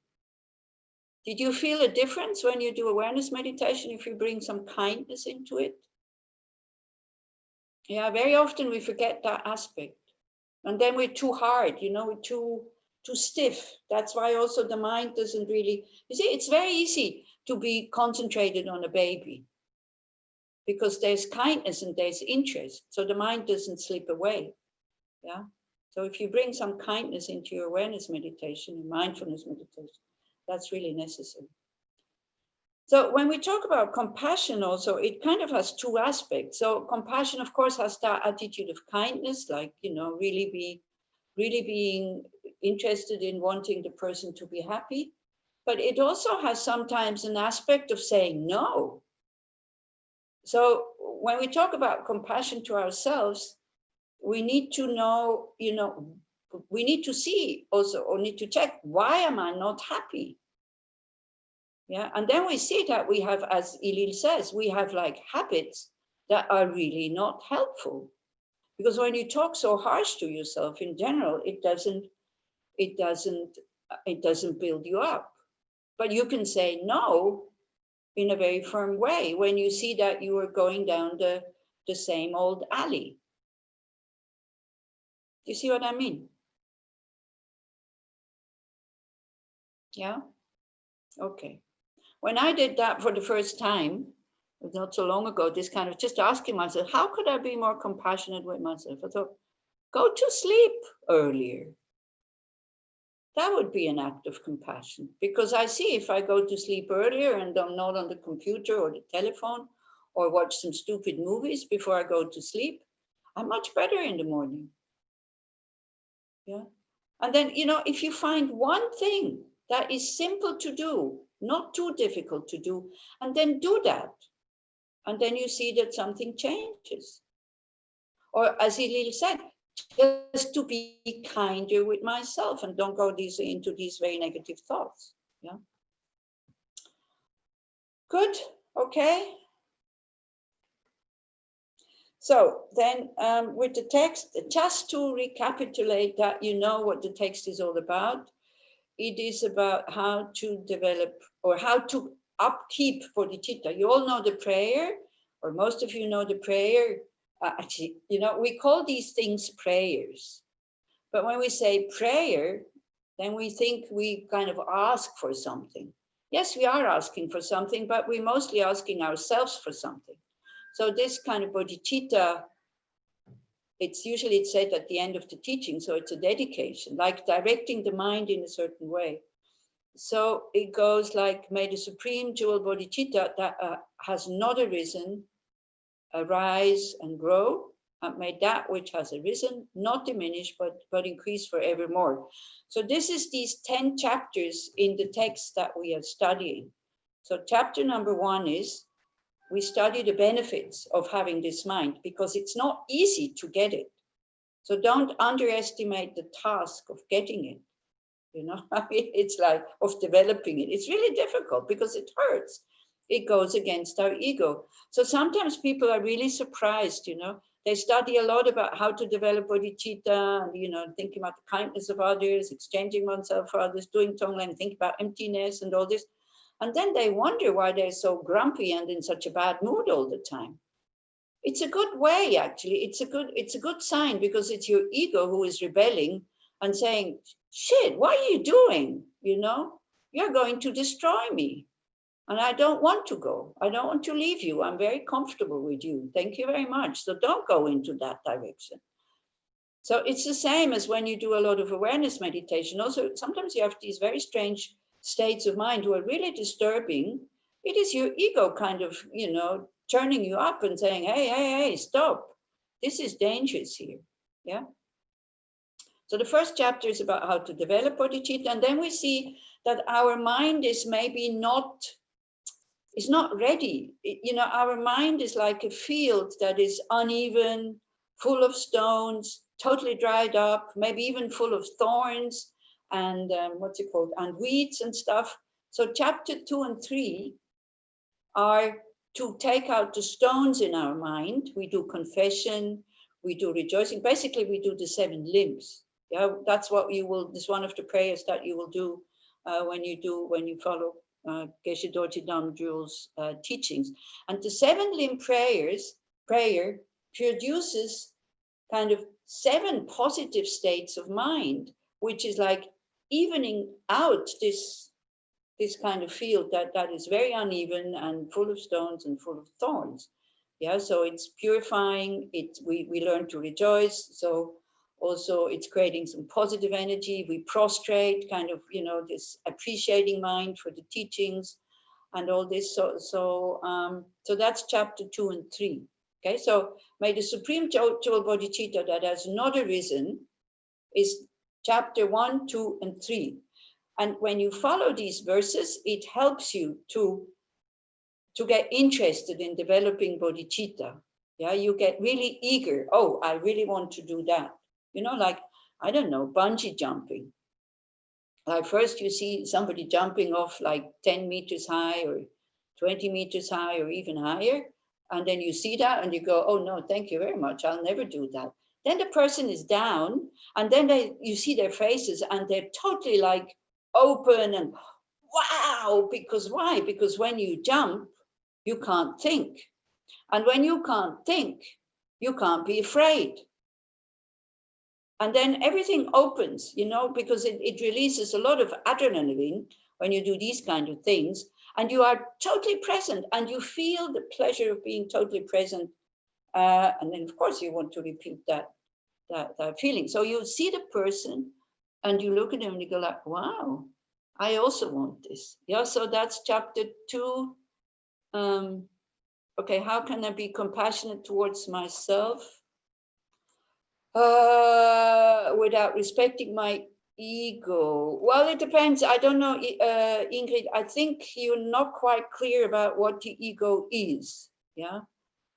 Did you feel a difference when you do awareness meditation if you bring some kindness into it? Yeah, very often we forget that aspect. And then we're too hard, we're too stiff. That's why also the mind doesn't really, you see, it's very easy to be concentrated on a baby because there's kindness and there's interest. So the mind doesn't slip away. Yeah. So if you bring some kindness into your awareness meditation and mindfulness meditation, that's really necessary. So when we talk about compassion also, it kind of has two aspects. So compassion, of course, has that attitude of kindness, like, really being interested in wanting the person to be happy. But it also has sometimes an aspect of saying no. So when we talk about compassion to ourselves, we need to know, we need to see also, or need to check, why am I not happy? Yeah, and then we see that we have, as Elil says, we have like habits that are really not helpful. Because when you talk so harsh to yourself in general, it doesn't build you up. But you can say no in a very firm way when you see that you are going down the same old alley. Do you see what I mean? Yeah? Okay. When I did that for the first time, not so long ago, this kind of just asking myself, how could I be more compassionate with myself? I thought, go to sleep earlier. That would be an act of compassion, because I see if I go to sleep earlier and I'm not on the computer or the telephone or watch some stupid movies before I go to sleep, I'm much better in the morning. Yeah. And then, if you find one thing that is simple to do, not too difficult to do, and then do that. And then you see that something changes. Or as Elil said, just to be kinder with myself and don't go into these very negative thoughts. Yeah. Good. Okay. So then with the text, just to recapitulate that you know what the text is all about. It is about how to develop or how to upkeep bodhicitta. You all know the prayer, or most of you know the prayer. Actually, we call these things prayers. But when we say prayer, then we think we kind of ask for something. Yes, we are asking for something, but we're mostly asking ourselves for something. So this kind of bodhicitta, it's said at the end of the teaching, so it's a dedication, like directing the mind in a certain way. So it goes like, may the supreme jewel bodhicitta that has not arisen, arise and grow, and may that which has arisen not diminish, but increase forevermore. So this is these 10 chapters in the text that we are studying. So chapter number 1 is, we study the benefits of having this mind, because it's not easy to get it. So don't underestimate the task of getting it. You know, I mean, it's like of developing it. It's really difficult because it hurts. It goes against our ego. So sometimes people are really surprised, you know, they study a lot about how to develop bodhicitta and, you know, thinking about the kindness of others, exchanging oneself for others, doing tonglen, think about emptiness and all this. And then they wonder why they're so grumpy and in such a bad mood all the time. It's a good way, actually. It's a good sign, because it's your ego who is rebelling and saying, shit, what are you doing? You know, you're going to destroy me. And I don't want to go. I don't want to leave you. I'm very comfortable with you. Thank you very much. So don't go into that direction. So it's the same as when you do a lot of awareness meditation. Also, sometimes you have these very strange states of mind who are really disturbing. It is your ego kind of, you know, turning you up and saying, hey, stop. This is dangerous here. Yeah. So the first chapter is about how to develop bodhicitta. And then we see that our mind is maybe not ready. You know, our mind is like a field that is uneven, full of stones, totally dried up, maybe even full of thorns and and weeds and stuff. So chapter 2 and 3 are to take out the stones in our mind. We do confession, we do rejoicing. Basically, we do the 7 limbs. Yeah, that's what you will, this is one of the prayers that you will do when you follow Geshe Dorje Damdrul's teachings. And the 7 limb prayer produces kind of 7 positive states of mind, which is like evening out this kind of field that is very uneven and full of stones and full of thorns. Yeah, so it's purifying, we learn to rejoice. So also it's creating some positive energy. We prostrate, kind of, you know, this appreciating mind for the teachings and all this. So that's chapter 2 and 3. Okay, so may the supreme jewel bodhicitta that has not arisen is chapter 1, 2, and 3. And when you follow these verses, it helps you to get interested in developing bodhicitta. Yeah, you get really eager. Oh, I really want to do that. You know, like, I don't know, bungee jumping. Like first you see somebody jumping off like 10 meters high or 20 meters high or even higher. And then you see that and you go, oh no, thank you very much. I'll never do that. Then the person is down and then you see their faces and they're totally like open and wow, because why? Because when you jump, you can't think. And when you can't think, you can't be afraid. And then everything opens, you know, because it releases a lot of adrenaline when you do these kind of things. And you are totally present and you feel the pleasure of being totally present. And then, of course, you want to repeat that feeling. So you see the person and you look at them and you go like, wow, I also want this. Yeah, so that's chapter 2. Okay, how can I be compassionate towards myself without respecting my ego? Well, it depends. I don't know, Ingrid. I think you're not quite clear about what the ego is. Yeah.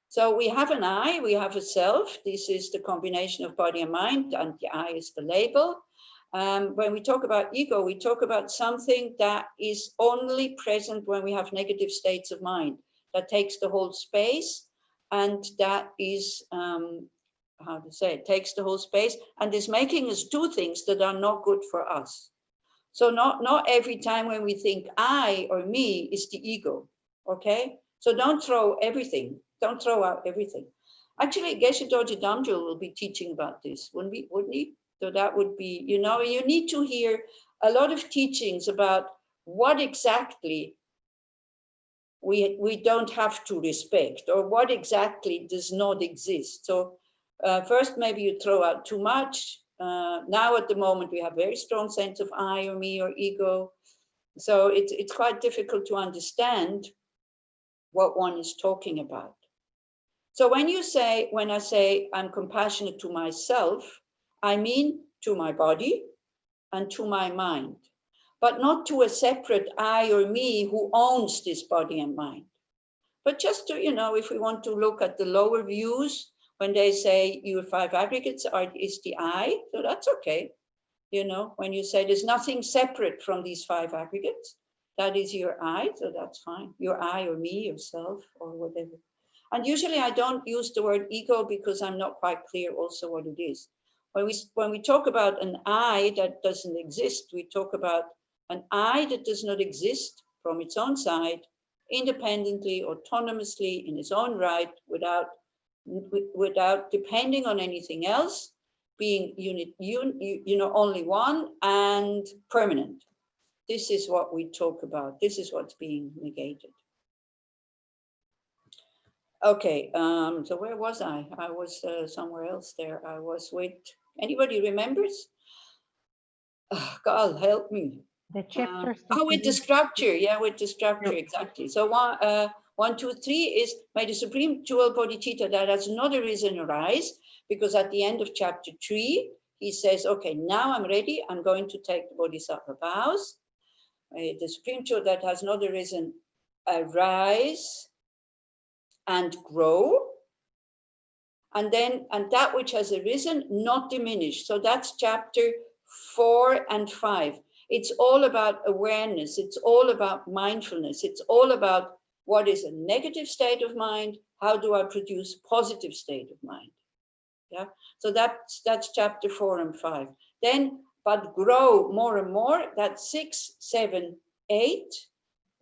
So we have an I, we have a self. This is the combination of body and mind, and the I is the label. When we talk about ego, we talk about something that is only present when we have negative states of mind, that takes the whole space, and that is, takes the whole space and is making us do things that are not good for us. So not every time when we think I or me is the ego, okay? So don't throw everything, don't throw out everything. Actually, Geshe Dorje Damdrul will be teaching about this, wouldn't he? So that would be, you know, you need to hear a lot of teachings about what exactly we don't have to respect, or what exactly does not exist. So first, maybe you throw out too much. Now at the moment, we have very strong sense of I or me or ego. So it's quite difficult to understand what one is talking about. So when I say I'm compassionate to myself, I mean to my body and to my mind, but not to a separate I or me who owns this body and mind. But just to, if we want to look at the lower views, when they say your 5 aggregates is the I, so that's okay. When you say there's nothing separate from these 5 aggregates, that is your I, so that's fine. Your I or me, yourself, or whatever. And usually I don't use the word ego because I'm not quite clear also what it is. When we talk about an I that doesn't exist, we talk about an I that does not exist from its own side, independently, autonomously, in its own right, without depending on anything else, being only one and permanent. This is what we talk about. This is what's being negated. Okay, so where was I? I was somewhere else there. I was with, anybody remembers? Oh, God, help me. The chapters. With the structure. Yeah, with the structure, exactly. So 1, 2, 3 is, may the supreme jewel Bodhisattva that has not arisen arise, because at the end of chapter 3, he says, okay, now I'm ready. I'm going to take the Bodhisattva vows. The supreme jewel that has not arisen arise and grow. And that which has arisen, not diminished. So that's chapter 4 and 5. It's all about awareness. It's all about mindfulness. It's all about what is a negative state of mind. How do I produce positive state of mind? Yeah. So that's chapter 4 and 5. Then, but grow more and more. That's 6, 7, 8,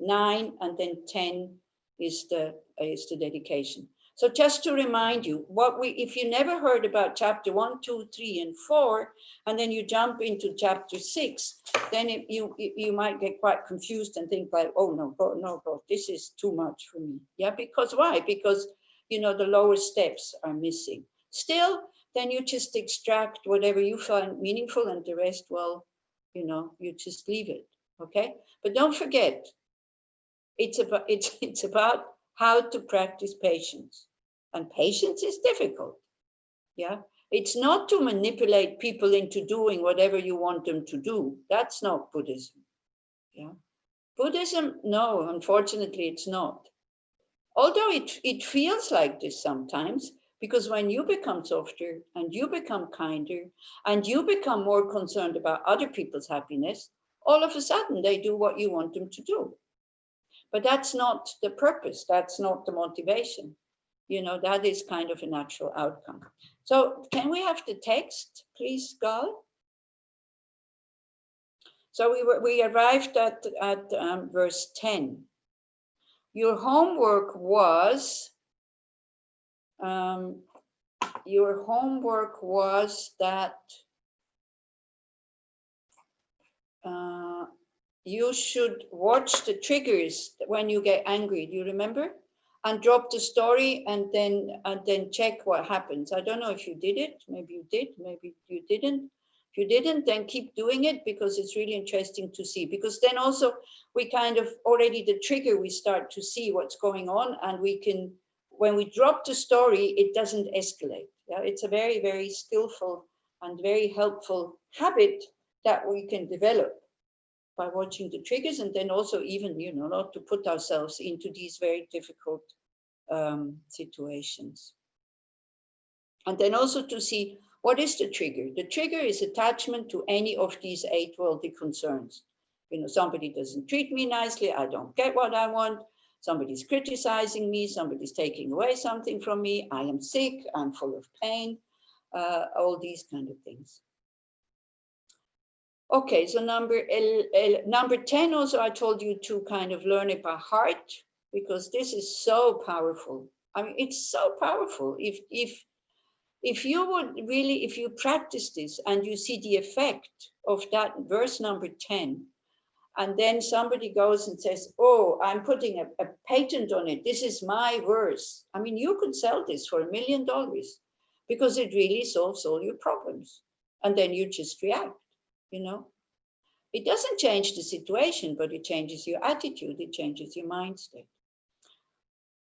9, and then 10 is the dedication. So just to remind you, if you never heard about chapter 1, 2, 3, and 4, and then you jump into chapter 6, then you might get quite confused and think like, oh no, God, this is too much for me. Yeah, because why? Because the lower steps are missing. Still, then you just extract whatever you find meaningful, and the rest, well, you just leave it. Okay, but don't forget, it's about how to practice patience. And patience is difficult. Yeah. It's not to manipulate people into doing whatever you want them to do. That's not Buddhism. Yeah. Buddhism, no, unfortunately, it's not. Although it feels like this sometimes, because when you become softer and you become kinder and you become more concerned about other people's happiness, all of a sudden they do what you want them to do. But that's not the purpose. That's not the motivation. That is kind of a natural outcome. So can we have the text, please, Gal? So we arrived at verse 10. Your homework was that you should watch the triggers when you get angry. Do you remember? And drop the story and then check what happens. I don't know if you did it. Maybe you did, maybe you didn't. If you didn't, then keep doing it, because it's really interesting to see. Because then also we kind of already the trigger, we start to see what's going on, and we can, when we drop the story, it doesn't escalate. Yeah, it's a very, very skillful and very helpful habit that we can develop by watching the triggers, and then also even, not to put ourselves into these very difficult situations. And then also to see, what is the trigger? The trigger is attachment to any of these 8 worldly concerns. Somebody doesn't treat me nicely, I don't get what I want, somebody's criticizing me, somebody's taking away something from me, I am sick, I'm full of pain, all these kind of things. Okay, so number 10 also, I told you to kind of learn it by heart, because this is so powerful. I mean, it's so powerful. If you would really, if you practice this and you see the effect of that verse number 10, and then somebody goes and says, oh, I'm putting a patent on it, this is my verse. I mean, you could sell this for $1 million, because it really solves all your problems. And then you just react. It doesn't change the situation, but it changes your attitude, it changes your mind state.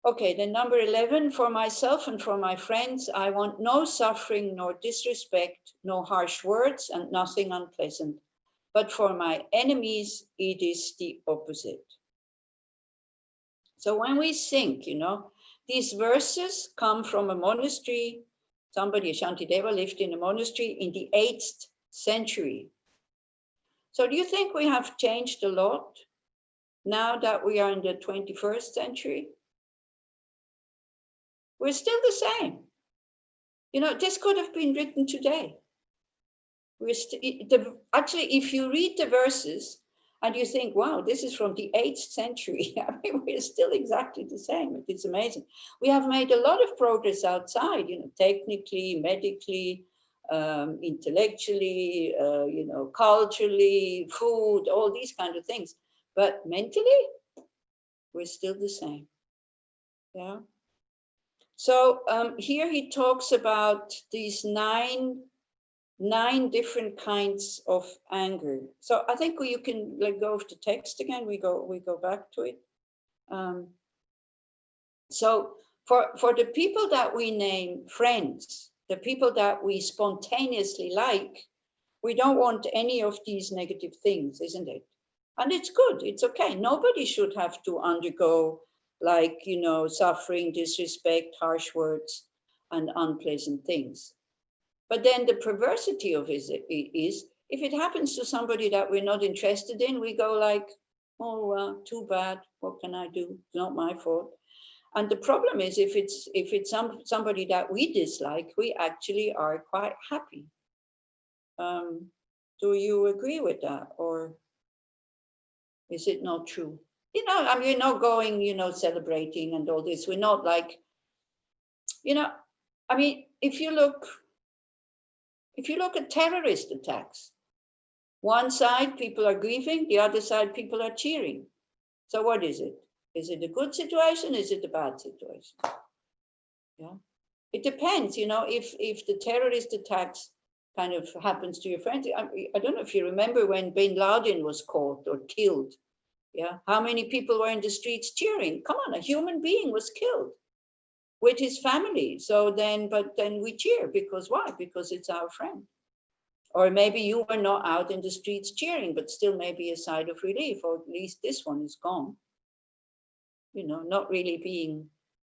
Okay, then number 11, for myself and for my friends, I want no suffering, nor disrespect, no harsh words, and nothing unpleasant. But for my enemies, it is the opposite. So when we think, these verses come from a monastery. Somebody, Shantideva, lived in a monastery in the 8th century. So do you think we have changed a lot now that we are in the 21st century? We're still the same. This could have been written today. Actually, if you read the verses and you think, wow, this is from the 8th century, I mean, we're still exactly the same. It's amazing. We have made a lot of progress outside, technically, medically, intellectually, culturally, food, all these kind of things. But mentally, we're still the same. Yeah. So here he talks about these nine different kinds of anger. So I think you can go with the text again. We go back to it. So for the people that we name friends, the people that we spontaneously like, we don't want any of these negative things, isn't it? And it's good, it's okay. Nobody should have to undergo suffering, disrespect, harsh words, and unpleasant things. But then the perversity of it is, if it happens to somebody that we're not interested in, we go like, oh, well, too bad, what can I do? It's not my fault. And the problem is, if it's somebody that we dislike, we actually are quite happy. Do you agree with that, or is it not true? I mean, we're not going, celebrating and all this. We're not like, I mean, if you look at terrorist attacks, one side people are grieving, the other side people are cheering. So what is it? Is it a good situation? Is it a bad situation? Yeah, it depends. If the terrorist attacks kind of happens to your friends. I don't know if you remember when Bin Laden was caught or killed. Yeah, how many people were in the streets cheering? Come on, a human being was killed with his family. But then we cheer because why? Because it's our friend. Or maybe you were not out in the streets cheering, but still maybe a sigh of relief, or at least this one is gone. Not really being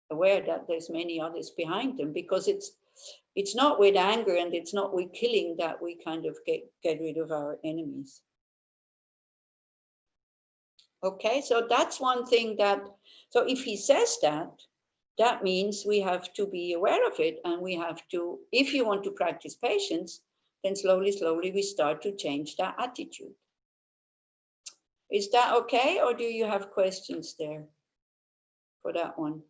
aware that there's many others behind them, because it's not with anger and it's not with killing that we kind of get rid of our enemies. Okay, so that's one thing so if he says that means we have to be aware of it, and we have to, if you want to practice patience, then slowly we start to change that attitude. Is that okay, or do you have questions there for that one?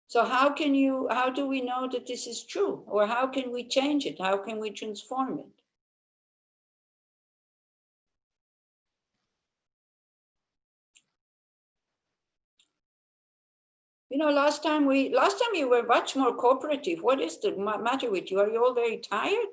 So how do we know that this is true, or how can we change it? How can we transform it? Last time you were much more cooperative. What is the matter with you? Are you all very tired?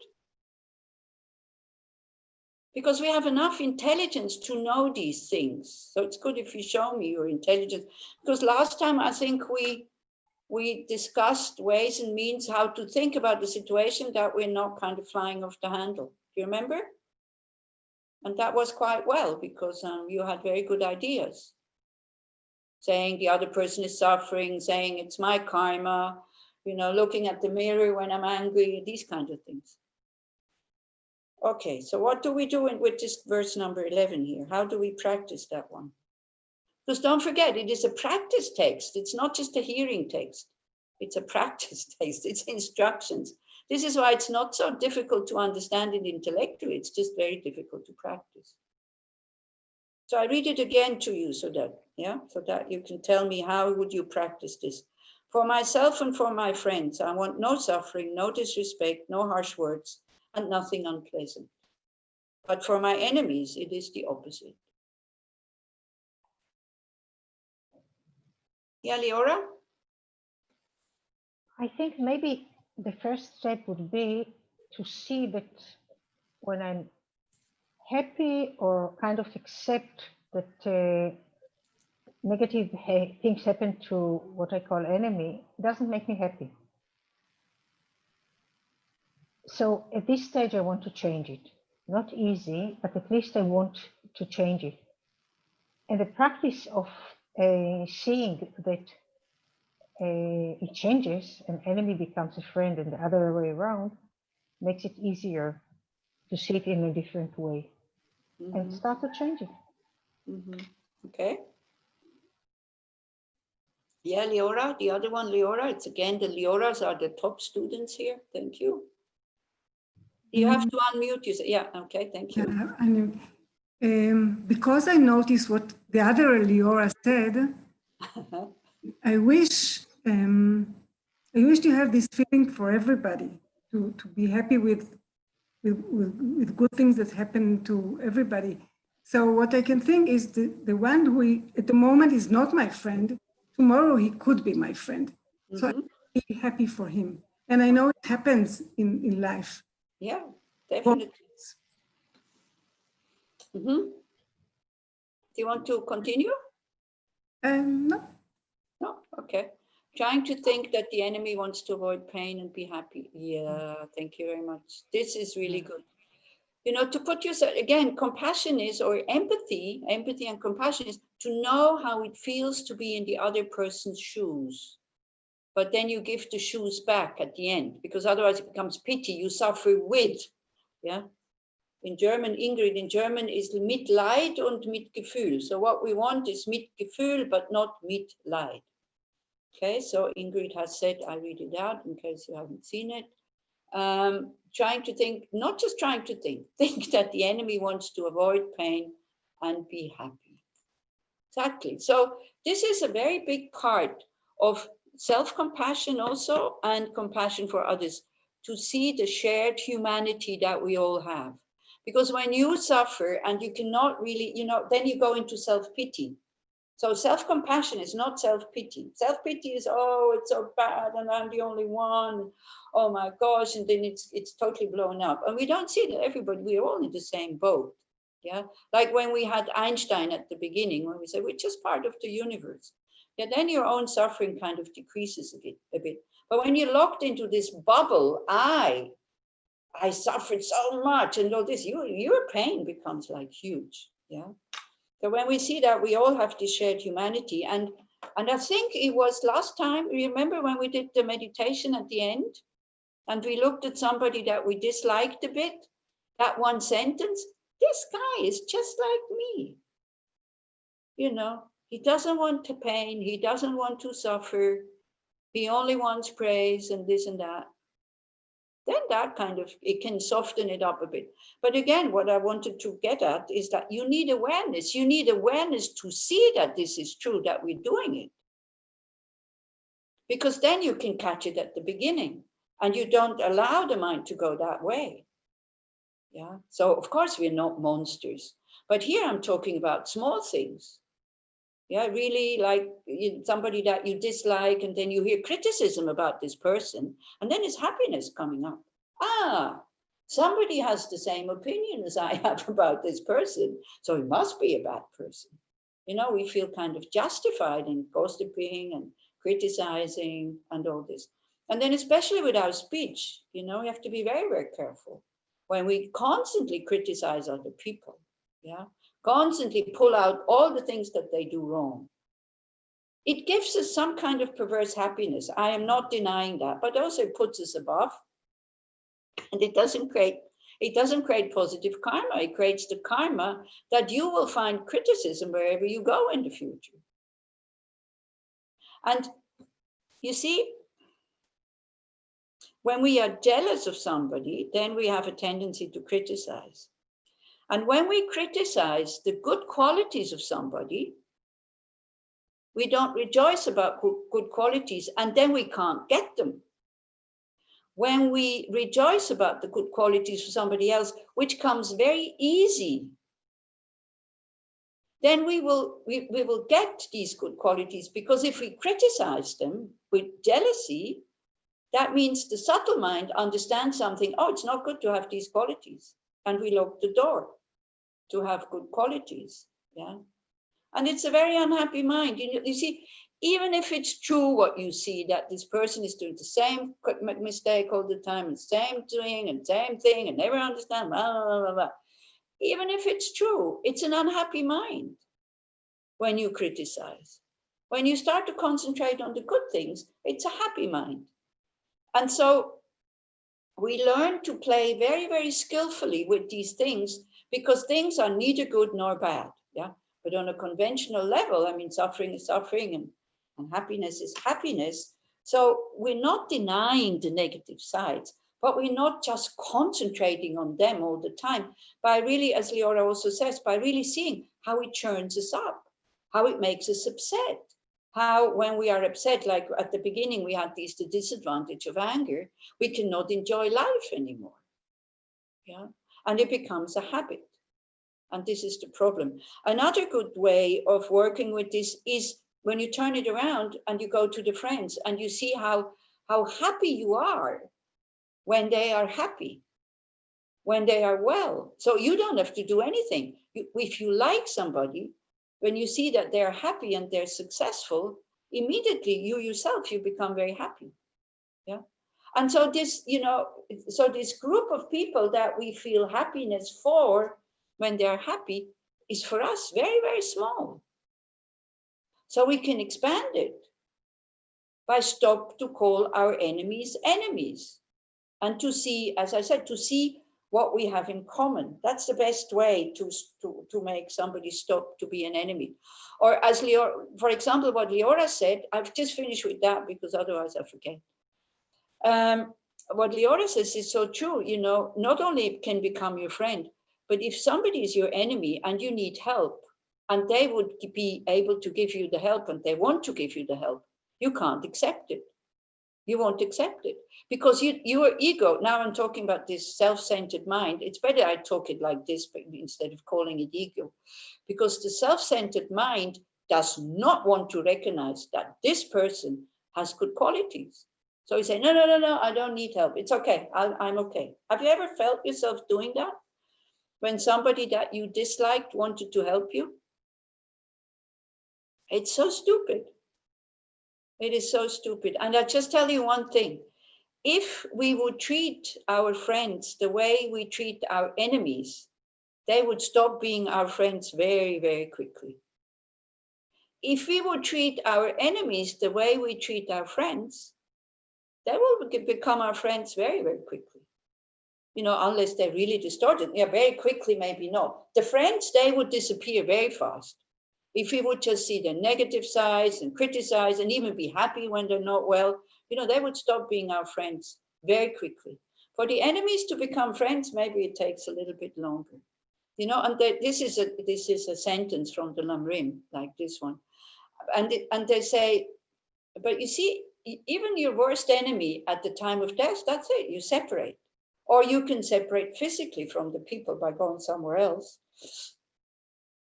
Because we have enough intelligence to know these things. So it's good if you show me your intelligence. Because last time I think we discussed ways and means how to think about the situation that we're not kind of flying off the handle. Do you remember? And that was quite well, because you had very good ideas. Saying the other person is suffering, saying it's my karma, looking at the mirror when I'm angry, these kinds of things. Okay, so what do we do with this verse number 11 here? How do we practice that one? Because don't forget, it is a practice text. It's not just a hearing text. It's a practice text. It's instructions. This is why it's not so difficult to understand it intellectually. It's just very difficult to practice. So I read it again to you so that you can tell me how would you practice this. For myself and for my friends, I want no suffering, no disrespect, no harsh words, and nothing unpleasant. But for my enemies, it is the opposite. Yeah, Leora? I think maybe the first step would be to see that when I'm happy or kind of accept that negative things happen to what I call enemy, it doesn't make me happy. So at this stage, I want to change it. Not easy, but at least I want to change it. And the practice of seeing that it changes, an enemy becomes a friend and the other way around, makes it easier to see it in a different way and start to change it. Okay. Yeah, Leora, the other one, Leora. It's again, the Leoras are the top students here. Thank you. You have to unmute yourself. Yeah, okay, thank you. Because I noticed what the other Leora said, I wish to have this feeling for everybody, to be happy with good things that happen to everybody. So what I can think is the one who at the moment is not my friend, tomorrow he could be my friend. So I'm really happy for him. And I know it happens in life. Yeah, definitely. Do you want to continue? No. No, okay. Trying to think that the enemy wants to avoid pain and be happy. Yeah, thank you very much. This is really good. You know, to put yourself, again, compassion is, or empathy and compassion is to know how it feels to be in the other person's shoes. But then you give the shoes back at the end, because otherwise it becomes pity. You suffer with, yeah. In German, Ingrid, in German is Mitleid und Mitgefühl. So what we want is Mitgefühl, but not Mitleid. Okay, so Ingrid has said, I read it out in case you haven't seen it. Trying to think, not just trying to think that the enemy wants to avoid pain and be happy. Exactly. So this is a very big part of self-compassion also, and compassion for others, to see the shared humanity that we all have. Because when you suffer and you cannot really, you know, then you go into self-pity. So self-compassion is not self-pity. Self-pity is, oh, it's so bad and I'm the only one. Oh my gosh, and then it's totally blown up. And we don't see that everybody, we're all in the same boat. Yeah, like when we had Einstein at the beginning, when we said we're just part of the universe. Yeah, then your own suffering kind of decreases a bit. But when you're locked into this bubble, I suffered so much and all this, your pain becomes like huge. Yeah. So when we see that we all have this shared humanity, and I think it was last time, remember when we did the meditation at the end, and we looked at somebody that we disliked a bit, that one sentence, this guy is just like me. You know, he doesn't want to pain, he doesn't want to suffer, he only wants praise and this and that. Then that kind of, it can soften it up a bit. But again, what I wanted to get at is that you need awareness. You need awareness to see that this is true, that we're doing it. Because then you can catch it at the beginning and you don't allow the mind to go that way. Yeah. So of course we're not monsters, but here I'm talking about small things. Yeah, really, like somebody that you dislike, and then you hear criticism about this person, and then it's happiness coming up. Ah, somebody has the same opinion as I have about this person, so he must be a bad person. You know, we feel kind of justified in gossiping and criticizing and all this. And then especially with our speech, you know, we have to be very, very careful when we constantly criticize other people. Yeah. Constantly pull out all the things that they do wrong. It gives us some kind of perverse happiness. I am not denying that, but also it puts us above. And it doesn't create positive karma. It creates the karma that you will find criticism wherever you go in the future. And you see, when we are jealous of somebody, then we have a tendency to criticize. And when we criticize the good qualities of somebody, we don't rejoice about good qualities, and then we can't get them. When we rejoice about the good qualities of somebody else, which comes very easy, then we will get these good qualities, because if we criticize them with jealousy, that means the subtle mind understands something. Oh, it's not good to have these qualities. and we lock the door to have good qualities. Yeah. And it's a very unhappy mind. You see, even if it's true what you see, that this person is doing the same mistake all the time, and same doing and same thing, and never understand, blah, blah, blah, blah. Even if it's true, it's an unhappy mind when you criticize. When you start to concentrate on the good things, it's a happy mind. And so we learn to play very, very skillfully with these things, because things are neither good nor bad. Yeah. But on a conventional level, I mean, suffering is suffering and happiness is happiness. So we're not denying the negative sides, but we're not just concentrating on them all the time, by really, as Leora also says, by really seeing how it churns us up, how it makes us upset, how when we are upset, like at the beginning, we had the disadvantage of anger, we cannot enjoy life anymore. Yeah, and it becomes a habit. And this is the problem. Another good way of working with this is when you turn it around and you go to the friends and you see how happy you are when they are happy, when they are well. So you don't have to do anything. If you like somebody, when you see that they're happy and they're successful, immediately you yourself, you become very happy. Yeah. And so this, so this group of people that we feel happiness for when they're happy is for us very, very small. So we can expand it by stop to call our enemies enemies, and to see, as I said, to see what we have in common. That's the best way to make somebody stop to be an enemy. Or as Leora, for example, what Leora said, I've just finished with that because otherwise I forget. What Leora says is so true. Not only it can become your friend, but if somebody is your enemy and you need help, and they would be able to give you the help, and they want to give you the help, you can't accept it. You won't accept it because your ego. Now I'm talking about this self-centered mind. It's better I talk it like this instead of calling it ego, because the self-centered mind does not want to recognize that this person has good qualities. So you say, no, I don't need help. It's okay. I'm okay. Have you ever felt yourself doing that? When somebody that you disliked wanted to help you? It's so stupid. It is so stupid. And I just tell you one thing. If we would treat our friends the way we treat our enemies, they would stop being our friends very, very quickly. If we would treat our enemies the way we treat our friends, they will become our friends very, very quickly. Unless they're really distorted. Yeah, very quickly, maybe not. The friends, they would disappear very fast. If we would just see their negative sides and criticize and even be happy when they're not well, they would stop being our friends very quickly. For the enemies to become friends, maybe it takes a little bit longer. And this is a sentence from the Lamrim, like this one. And they say, but you see, even your worst enemy at the time of death, that's it, you separate. Or you can separate physically from the people by going somewhere else.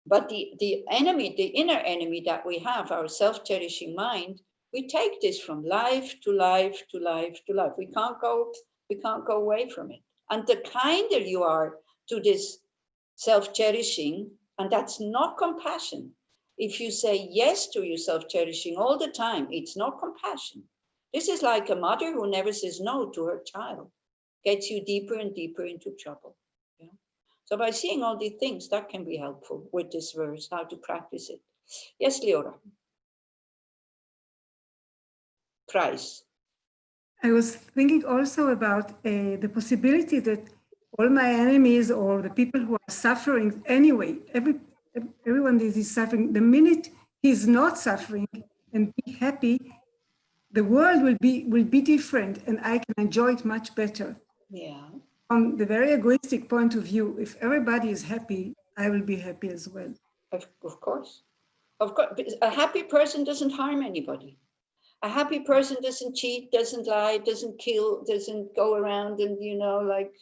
But the enemy, the inner enemy that we have, our self-cherishing mind, we take this from life to life to life to life. We can't go away from it. And the kinder you are to this self-cherishing, and that's not compassion. If you say yes to your self-cherishing all the time, it's not compassion. This is like a mother who never says no to her child. Gets you deeper and deeper into trouble. Yeah? So by seeing all these things, that can be helpful with this verse, how to practice it. Yes, Leora. Price. I was thinking also about the possibility that all my enemies or the people who are suffering anyway, everyone is suffering. The minute he's not suffering and be happy, the world will be different, and I can enjoy it much better. Yeah. From the very egoistic point of view, if everybody is happy, I will be happy as well. Of course. Of course. A happy person doesn't harm anybody. A happy person doesn't cheat, doesn't lie, doesn't kill, doesn't go around and, like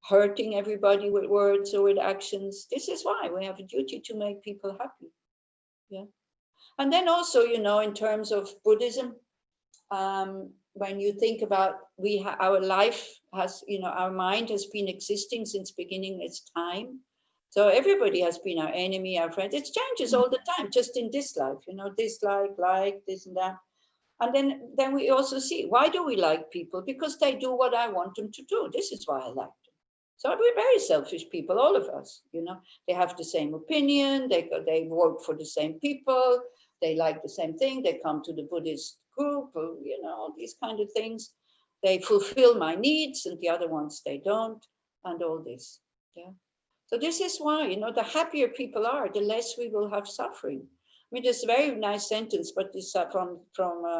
hurting everybody with words or with actions. This is why we have a duty to make people happy. Yeah. And then also, in terms of Buddhism, when you think about our life has, our mind has been existing since beginning its time. So everybody has been our enemy, our friend. It changes all the time, just in this life, dislike, like, this and that. And then we also see, why do we like people? Because they do what I want them to do. This is why I like them. So we're very selfish people, all of us, They have the same opinion, they work for the same people, they like the same thing, they come to the Buddhist group, or, these kind of things. They fulfill my needs and the other ones they don't, and all this. Yeah. So this is why, the happier people are, the less we will have suffering. I mean, there's a very nice sentence, but this from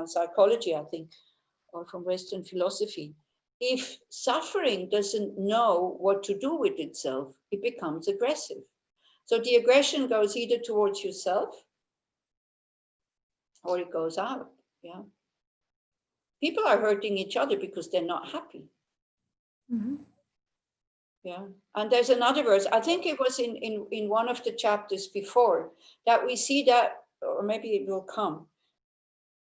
psychology, I think, or from Western philosophy. If suffering doesn't know what to do with itself, it becomes aggressive. So the aggression goes either towards yourself or it goes out. Yeah. People are hurting each other because they're not happy. Mm-hmm. Yeah. And there's another verse, I think it was in one of the chapters before, that we see that, or maybe it will come.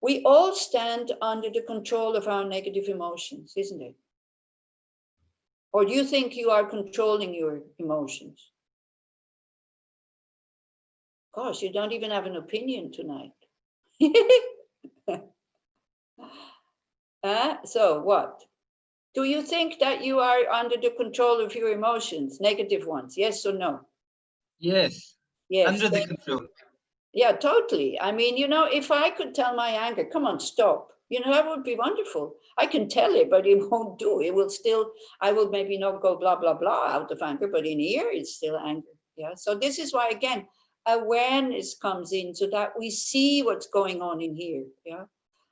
We all stand under the control of our negative emotions, isn't it? Or do you think you are controlling your emotions? Gosh, you don't even have an opinion tonight. So what? Do you think that you are under the control of your emotions, negative ones? Yes or no? Yes. Yes. Under the control. Yeah, totally. I mean, if I could tell my anger, come on, stop, that would be wonderful. I can tell it, but it won't do. It will still, I will maybe not go blah, blah, blah out of anger, but in here, it's still anger. Yeah. So this is why, again, awareness comes in so that we see what's going on in here. Yeah.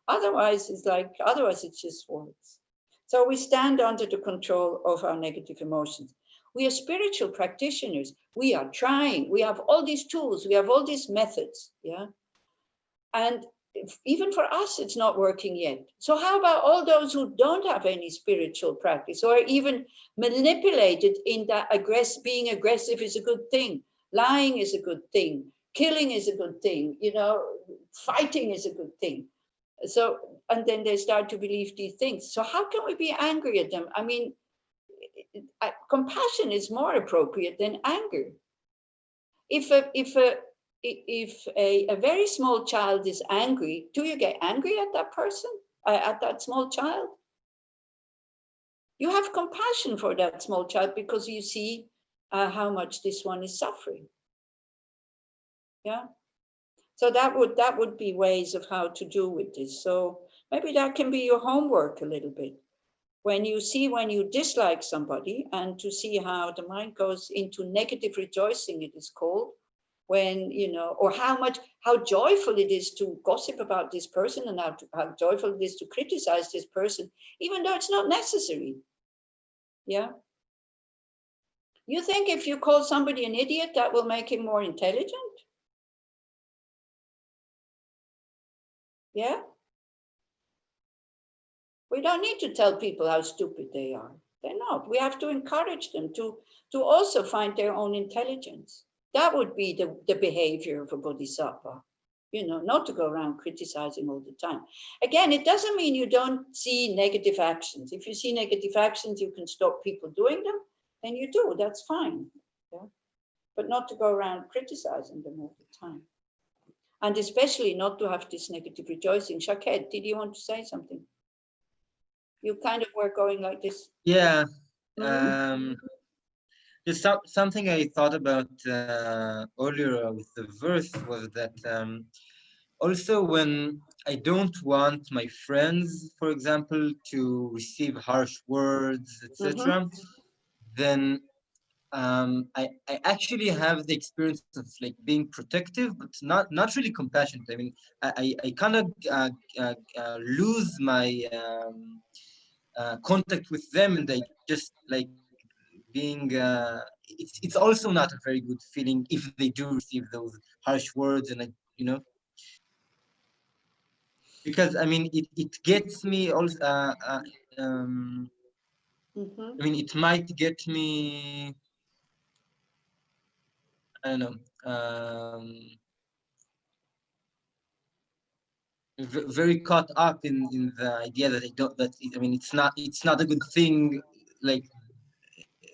Otherwise, it's just words. So we stand under the control of our negative emotions. We are spiritual practitioners. We are trying. We have all these tools. We have all these methods. Yeah. And even for us, it's not working yet. So how about all those who don't have any spiritual practice or even manipulated in that being aggressive is a good thing. Lying is a good thing. Killing is a good thing. Fighting is a good thing. So, and then they start to believe these things. So how can we be angry at them? I mean, compassion is more appropriate than anger. If a very small child is angry, do you get angry at that person, at that small child? You have compassion for that small child because you see how much this one is suffering. Yeah. So that would be ways of how to do with this. So maybe that can be your homework a little bit. When you dislike somebody, and to see how the mind goes into negative rejoicing, it is called, when, or how joyful it is to gossip about this person, and how joyful it is to criticize this person, even though it's not necessary. Yeah. You think if you call somebody an idiot, that will make him more intelligent? Yeah. We don't need to tell people how stupid they are. They're not. We have to encourage them to also find their own intelligence. That would be the behavior of a bodhisattva, not to go around criticizing all the time. Again, it doesn't mean you don't see negative actions. If you see negative actions, you can stop people doing them, then you do. That's fine. Yeah? But not to go around criticizing them all the time. And especially not to have this negative rejoicing. Shaket, did you want to say something? You kind of were going like this. Yeah. Mm-hmm. There's something I thought about earlier with the verse was that also when I don't want my friends, for example, to receive harsh words, etc., then I actually have the experience of like being protective, but not really compassionate. I mean, I kind of lose my contact with them, and I just like being. It's also not a very good feeling if they do receive those harsh words, and because I mean it gets me also. I mean, it might get me. I don't know. very caught up in the idea that I don't, that I mean, it's not a good thing, like,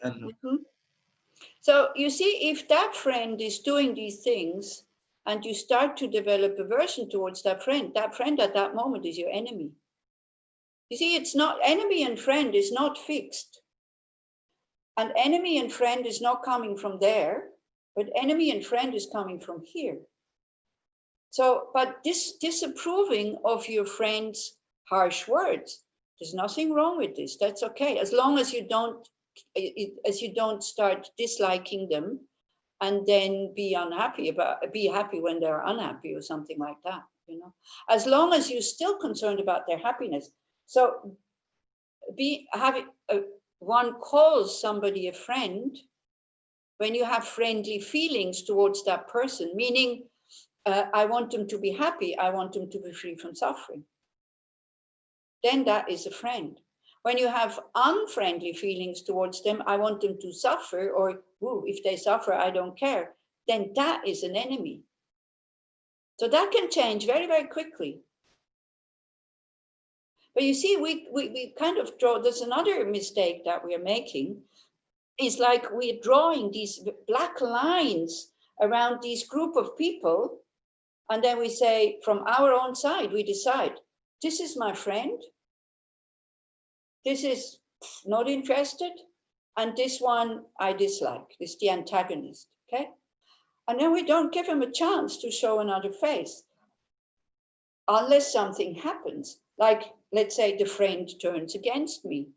I don't know. Mm-hmm. So you see, if that friend is doing these things and you start to develop aversion towards that friend at that moment is your enemy. You see, it's not, enemy and friend is not fixed. And enemy and friend is not coming from there, but enemy and friend is coming from here. So, but this disapproving of your friend's harsh words, there's nothing wrong with this. That's okay, as long as you don't start disliking them and then be happy when they're unhappy or something like that, you know. As long as you're still concerned about their happiness. So one calls somebody a friend when you have friendly feelings towards that person, meaning I want them to be happy, I want them to be free from suffering. Then that is a friend. When you have unfriendly feelings towards them, I want them to suffer, or if they suffer, I don't care, then that is an enemy. So that can change very, very quickly. But you see, we kind of draw, there's another mistake that we are making, is like we're drawing these black lines around this group of people, and then we say, from our own side, we decide, this is my friend, this is not interested, and this one I dislike, this is the antagonist, okay? And then we don't give him a chance to show another face, unless something happens. Like, let's say the friend turns against me,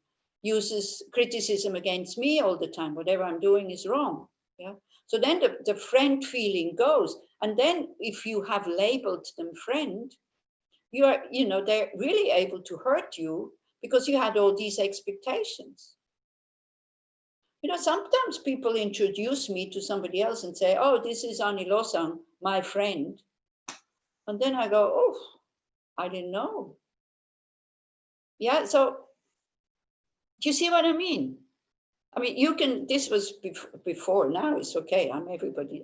uses criticism against me all the time, whatever I'm doing is wrong, yeah? So then the friend feeling goes, and then if you have labeled them friend, they're really able to hurt you because you had all these expectations. You know, sometimes people introduce me to somebody else and say, oh, this is Annie Losang, my friend. And then I go, oh, I didn't know. Yeah, so do you see what I mean? I mean, you can, this was before, now it's okay.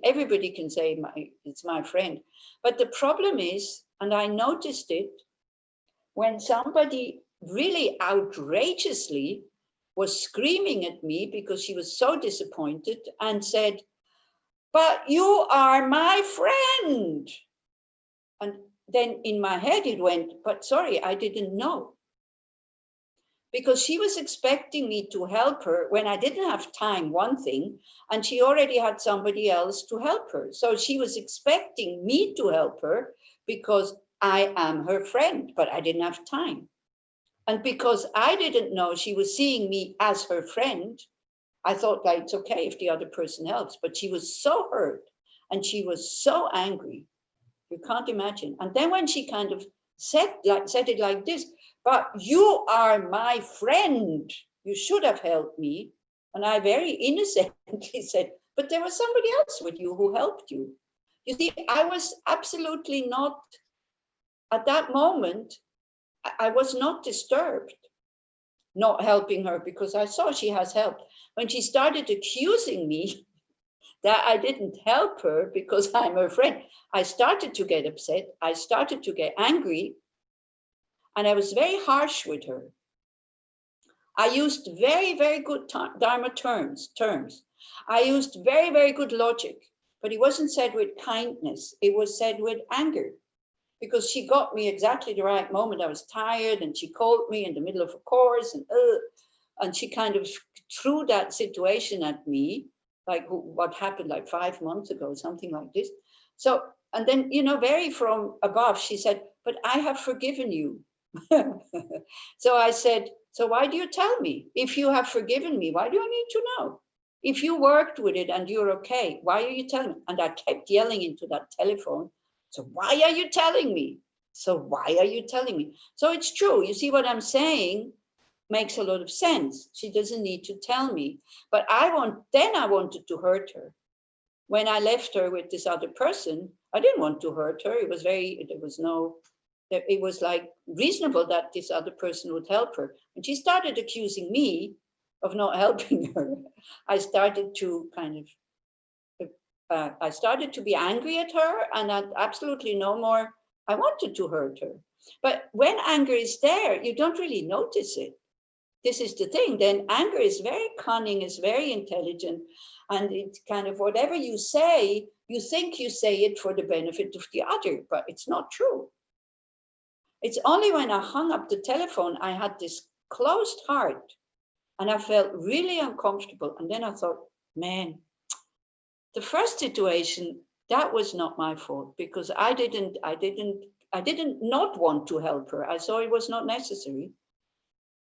Everybody can say it's my friend. But the problem is, and I noticed it, when somebody really outrageously was screaming at me because she was so disappointed and said, but you are my friend. And then in my head it went, but sorry, I didn't know. Because she was expecting me to help her when I didn't have time, one thing, and she already had somebody else to help her. So she was expecting me to help her because I am her friend, but I didn't have time. And because I didn't know she was seeing me as her friend, I thought, like, it's okay if the other person helps. But she was so hurt and she was so angry. You can't imagine. And then when she kind of said it like this, but you are my friend, you should have helped me. And I very innocently said, but there was somebody else with you who helped you. You see, I was absolutely not, at that moment, I was not disturbed, not helping her, because I saw she has helped. When she started accusing me that I didn't help her because I'm her friend, I started to get upset. I started to get angry. And I was very harsh with her. I used very, very good Dharma terms. I used very, very good logic, but it wasn't said with kindness. It was said with anger, because she got me exactly the right moment. I was tired and she called me in the middle of a course and she kind of threw that situation at me, like what happened like 5 months ago, something like this. So, and then, very from above, she said, but I have forgiven you. So I said, so why do you tell me? If you have forgiven me, why do I need to know? If you worked with it and you're okay, why are you telling me? And I kept yelling into that telephone. So why are you telling me? So why are you telling me? So it's true. You see what I'm saying makes a lot of sense. She doesn't need to tell me. But I wanted to hurt her. When I left her with this other person, I didn't want to hurt her. It was like reasonable that this other person would help her. When she started accusing me of not helping her, I started to I started to be angry at her, and I absolutely no more, I wanted to hurt her. But when anger is there, you don't really notice it. This is the thing. Then anger is very cunning, is very intelligent, and it's kind of whatever you say, you think you say it for the benefit of the other, but it's not true. It's only when I hung up the telephone, I had this closed heart and I felt really uncomfortable. And then I thought, man, the first situation, that was not my fault, because I didn't not want to help her. I saw it was not necessary.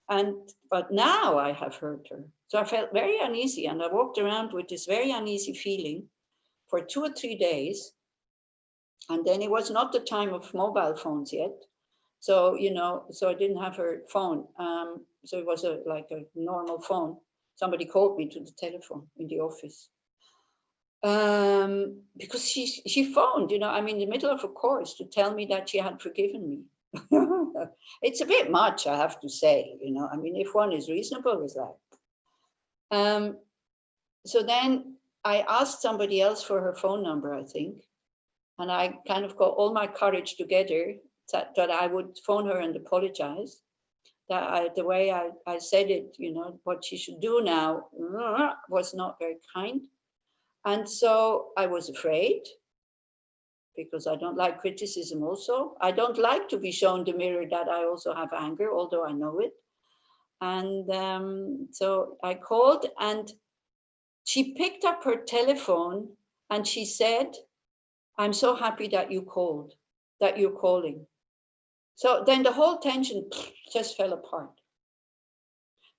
But now I have hurt her. So I felt very uneasy, and I walked around with this very uneasy feeling for 2 or 3 days. And then it was not the time of mobile phones yet. So, so I didn't have her phone. So it was like a normal phone. Somebody called me to the telephone in the office. Because she phoned, I'm in the middle of a course, to tell me that she had forgiven me. It's a bit much, I have to say, if one is reasonable with that. So then I asked somebody else for her phone number, I think. And I kind of got all my courage together that I would phone her and apologize. That the way I said it, what she should do now was not very kind. And so I was afraid, because I don't like criticism also. I don't like to be shown the mirror that I also have anger, although I know it. And so I called, and she picked up her telephone and she said, "I'm so happy that you called, that you're calling." So then the whole tension just fell apart,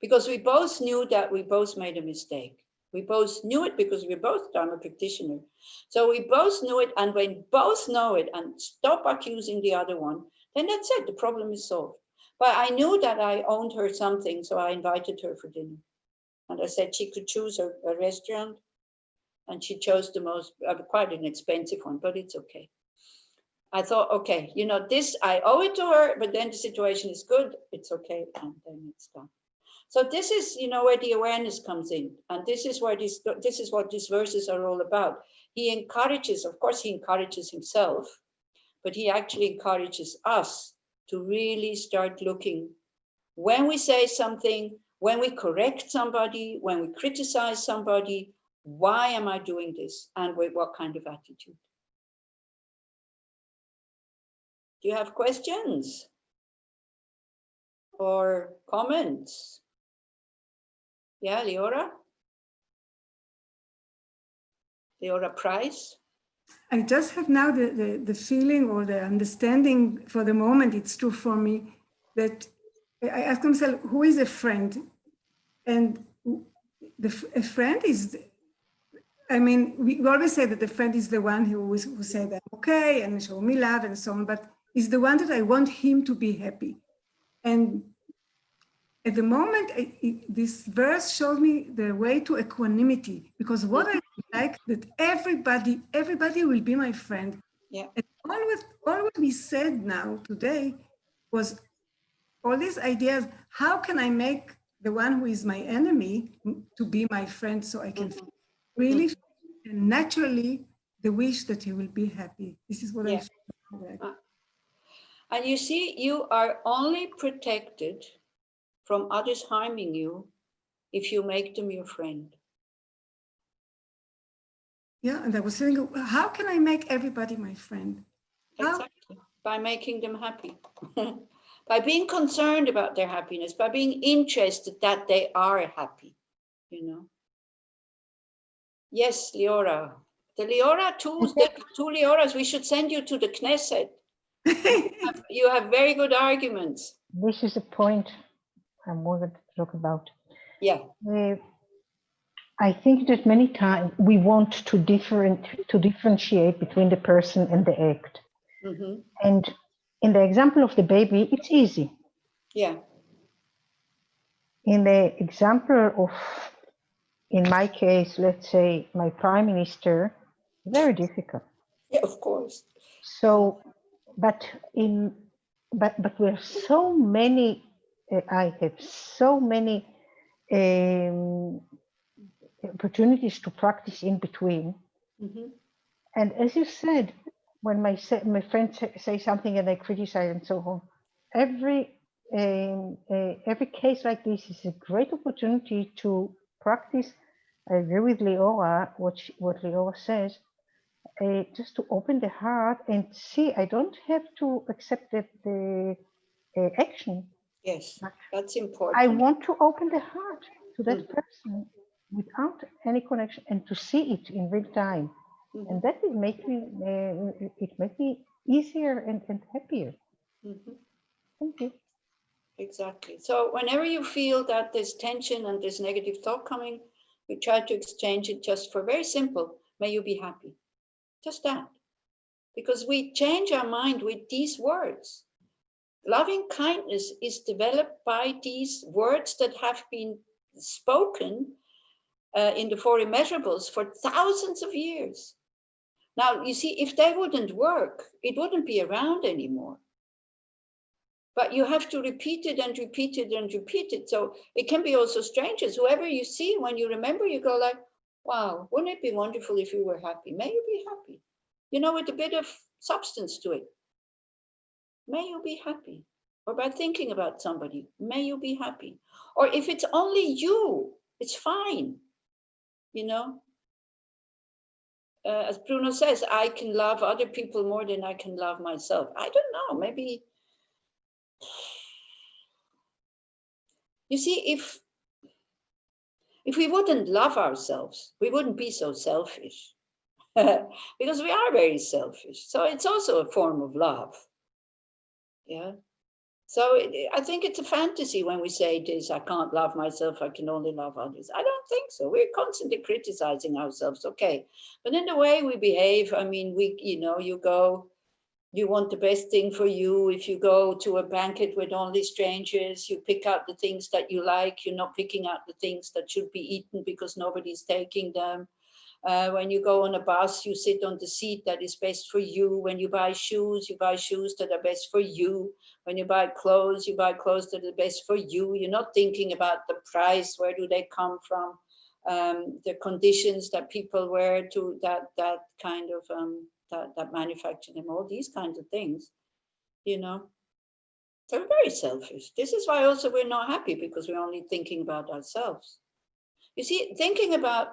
because we both knew that we both made a mistake. We both knew it because we're both Dharma practitioners. So we both knew it, and when both know it and stop accusing the other one, then that's it, the problem is solved. But I knew that I owed her something, so I invited her for dinner. And I said she could choose a restaurant, and she chose the most, quite an expensive one, but it's okay. I thought, okay, this, I owe it to her, but then the situation is good, it's okay, and then it's done. So this is, where the awareness comes in. And this is what these verses are all about. He encourages, of course, he encourages himself, but he actually encourages us to really start looking. When we say something, when we correct somebody, when we criticize somebody, why am I doing this? And with what kind of attitude? Do you have questions or comments? Yeah, Leora? Leora Price? I just have now the feeling or the understanding, for the moment, it's true for me, that I ask myself, who is a friend? And a friend is, we always say that the friend is the one who said, I'm okay, and show me love and so on, but is the one that I want him to be happy. And at the moment, this verse showed me the way to equanimity, because what I like that everybody will be my friend. Yeah. And all what we said now today was all these ideas. How can I make the one who is my enemy to be my friend, so I can really and naturally the wish that he will be happy? This is what I feel like. And you see, you are only protected from others harming you if you make them your friend. Yeah, and I was thinking, how can I make everybody my friend? Exactly, by making them happy. By being concerned about their happiness, by being interested that they are happy, Yes, Leora. The Leora, the two Leoras, we should send you to the Knesset. You have very good arguments. This is a point I wanted to talk about. Yeah. I think that many times we want to differentiate between the person and the act. Mm-hmm. And in the example of the baby, it's easy. Yeah. In the example of, in my case, let's say my prime minister, very difficult. Yeah, of course. So, but there are so many. I have so many opportunities to practice in between. Mm-hmm. And as you said, when my friends say something and I criticize and so on, every case like this is a great opportunity to practice. I agree with Leora, what Leora says, just to open the heart and see, I don't have to accept that the action. Yes, but that's I important. want to open the heart to that person without any connection and to see it in real time. And that will make me, easier and happier. Thank you. Exactly. So whenever you feel that there's tension and there's negative thought coming, we try to exchange it just for very simple, may you be happy. Just that. Because we change our mind with these words. Loving kindness is developed by these words that have been spoken in the four immeasurables for thousands of years. Now, you see, if they wouldn't work, it wouldn't be around anymore. But you have to repeat it and repeat it and repeat it. So it can be also strangers. Whoever you see, when you remember, you go like, wow, wouldn't it be wonderful if you were happy? May you be happy. You know, with a bit of substance to it. May you be happy. Or by thinking about somebody, may you be happy. Or if it's only you, it's fine. You know, as Bruno says, I can love other people more than I can love myself. I don't know, maybe. You see, if we wouldn't love ourselves, we wouldn't be so selfish. Because we are very selfish. So it's also a form of love. Yeah. So I think it's a fantasy when we say this, I can't love myself, I can only love others. I don't think so. We're constantly criticizing ourselves, okay. But in the way we behave, I mean, you want the best thing for you. If you go to a banquet with only strangers, you pick out the things that you like. You're not picking out the things that should be eaten because nobody's taking them. When you go on a bus, you sit on the seat that is best for you. When you buy shoes that are best for you. When you buy clothes that are best for you. You're not thinking about the price, where do they come from, the conditions that people wear to that kind of, that manufacture them, all these kinds of things, you know. So we're very selfish. This is why also we're not happy, because we're only thinking about ourselves. You see, thinking about,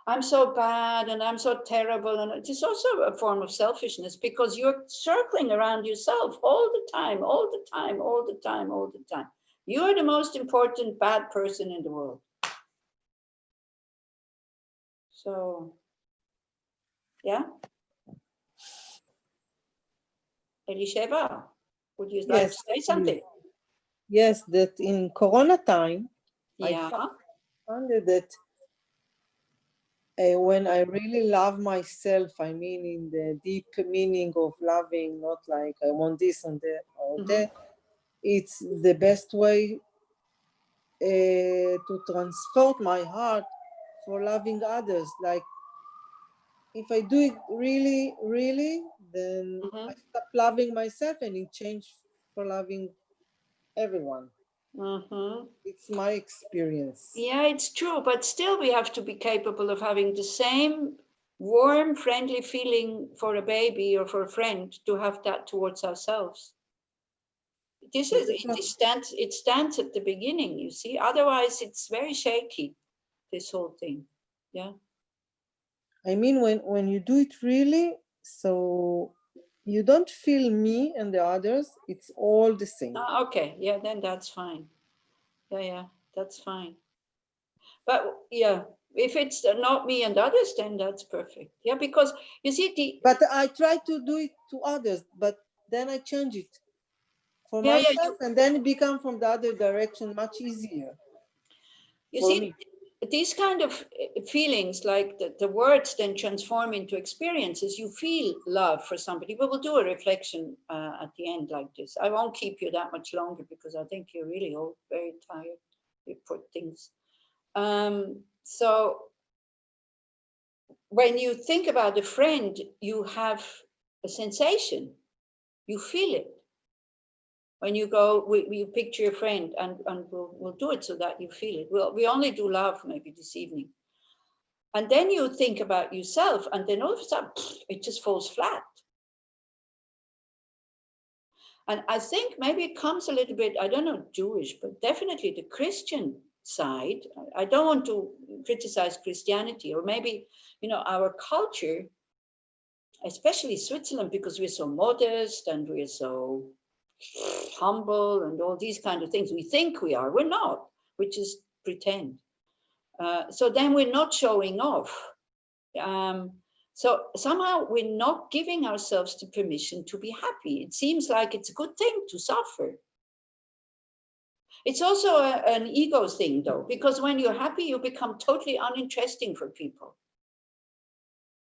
I'm so bad and I'm so terrible, and it is also a form of selfishness, because you're circling around yourself all the time, all the time, all the time, all the time. You are the most important bad person in the world. So, yeah. Elisheva, would you like to say something? Yes, that in Corona time, Yeah. I found that when I really love myself, I mean in the deep meaning of loving, not like I want this and that or that, it's the best way to transport my heart for loving others. Like if I do it really, really, then I stop loving myself and it changes for loving everyone. It's my experience. Yeah, it's true, but still we have to be capable of having the same warm, friendly feeling for a baby or for a friend, to have that towards ourselves. It stands at the beginning, you see. Otherwise, it's very shaky, this whole thing. Yeah. I mean, when you do it really, so you don't feel me and the others, it's all the same. Okay, yeah, then that's fine. Yeah, that's fine. But yeah, if it's not me and others, then that's perfect. Yeah, because you see, but I try to do it to others, but then I change it for myself, and then it becomes from the other direction much easier. You see, these kind of feelings, like the words then transform into experiences. You feel love for somebody. We will do a reflection at the end like this. I won't keep you that much longer, because I think you're really all very tired. You put things. So when you think about a friend, you have a sensation. You feel it. When you go, you picture your friend, and we'll do it so that you feel it. We only do love maybe this evening. And then you think about yourself, and then all of a sudden, it just falls flat. And I think maybe it comes a little bit, I don't know, Jewish, but definitely the Christian side. I don't want to criticize Christianity, or maybe, you know, our culture, especially Switzerland, because we're so modest and we're so humble and all these kind of things. We think we are, we're not, we just pretend. So then we're not showing off. So somehow we're not giving ourselves the permission to be happy. It seems like it's a good thing to suffer. It's also an ego thing, though, because when you're happy, you become totally uninteresting for people.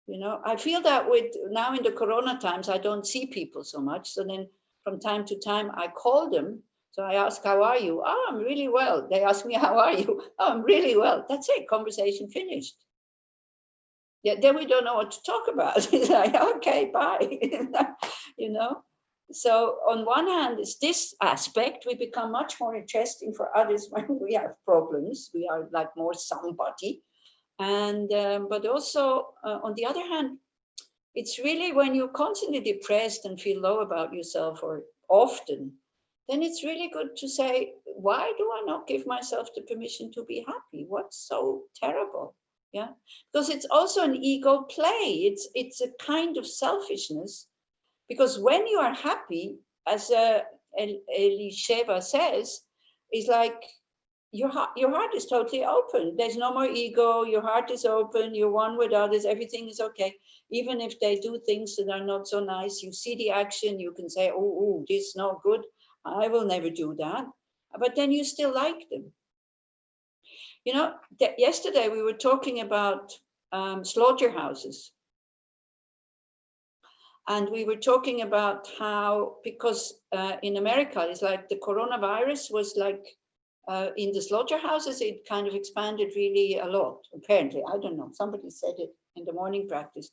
You know, I feel that with now in the Corona times, I don't see people so much. So then from time to time, I call them. So I ask, how are you? Oh, I'm really well. They ask me, how are you? Oh, I'm really well. That's it. Conversation finished. Yeah, then we don't know what to talk about. It's like, okay, bye. You know? So on one hand, it's this aspect, we become much more interesting for others when we have problems. We are like more somebody. And but also on the other hand, it's really when you're constantly depressed and feel low about yourself, or often, then it's really good to say, why do I not give myself the permission to be happy? What's so terrible? Yeah, because it's also an ego play. It's a kind of selfishness, because when you are happy, as Elisheva says, is like your heart is totally open. There's no more ego. Your heart is open. You're one with others. Everything is okay. Even if they do things that are not so nice, you see the action. You can say, oh, this is not good. I will never do that. But then you still like them. You know, yesterday we were talking about slaughterhouses. And we were talking about how, because in America, it's like the coronavirus was like, in the slaughterhouses, it kind of expanded really a lot, apparently. I don't know, somebody said it in the morning practice.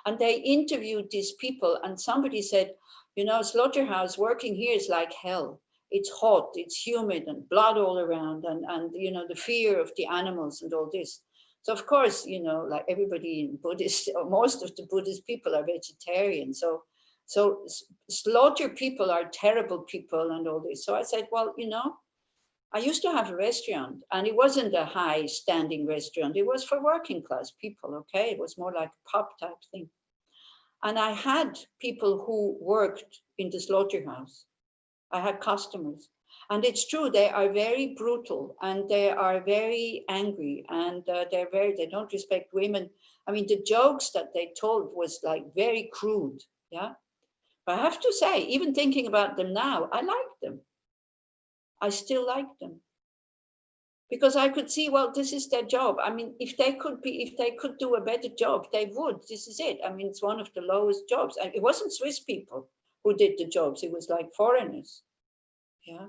And they interviewed these people, and somebody said, you know, slaughterhouse working here is like hell. It's hot, it's humid, and blood all around, and you know, the fear of the animals and all this. So of course, you know, like everybody in Buddhist, or most of the Buddhist people are vegetarian. So slaughter people are terrible people and all this. So I said, well, you know, I used to have a restaurant, and it wasn't a high standing restaurant. It was for working class people, okay? It was more like a pub type thing. And I had people who worked in the slaughterhouse. I had customers. And it's true, they are very brutal, and they are very angry, and they don't respect women. I mean, the jokes that they told was like very crude, yeah? But I have to say, even thinking about them now, I like them. I still like them. Because I could see, well, this is their job. I mean, if they could do a better job, they would. This is it. I mean, it's one of the lowest jobs. And it wasn't Swiss people who did the jobs. It was like foreigners. Yeah.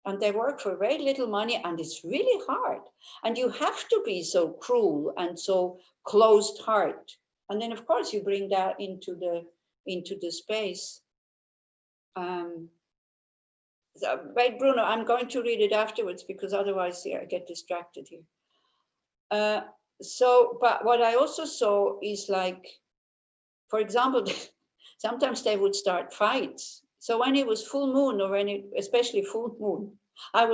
And they work for very little money, and it's really hard. And you have to be so cruel and so closed heart. And then, of course, you bring that into the space. Wait, Bruno, I'm going to read it afterwards, because otherwise I get distracted here. But what I also saw is like, for example, sometimes they would start fights. So when it was full moon, or especially full moon, I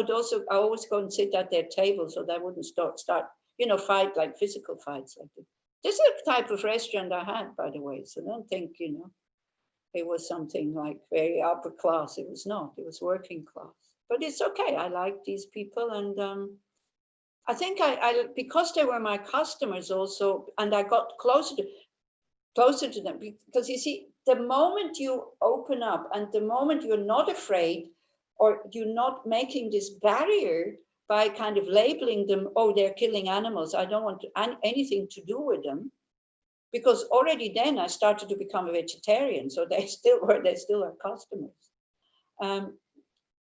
always go and sit at their table so they wouldn't start, you know, fight, like physical fights like this. This is the type of restaurant I had, by the way. So don't think, you know, it was something like very upper class. It was not. It was working class. But it's okay. I like these people, and I think I because they were my customers also, and I got closer to them, because you see, the moment you open up, and the moment you're not afraid, or you're not making this barrier by kind of labeling them, oh, they're killing animals, I don't want anything to do with them. Because already then I started to become a vegetarian, so they still are customers.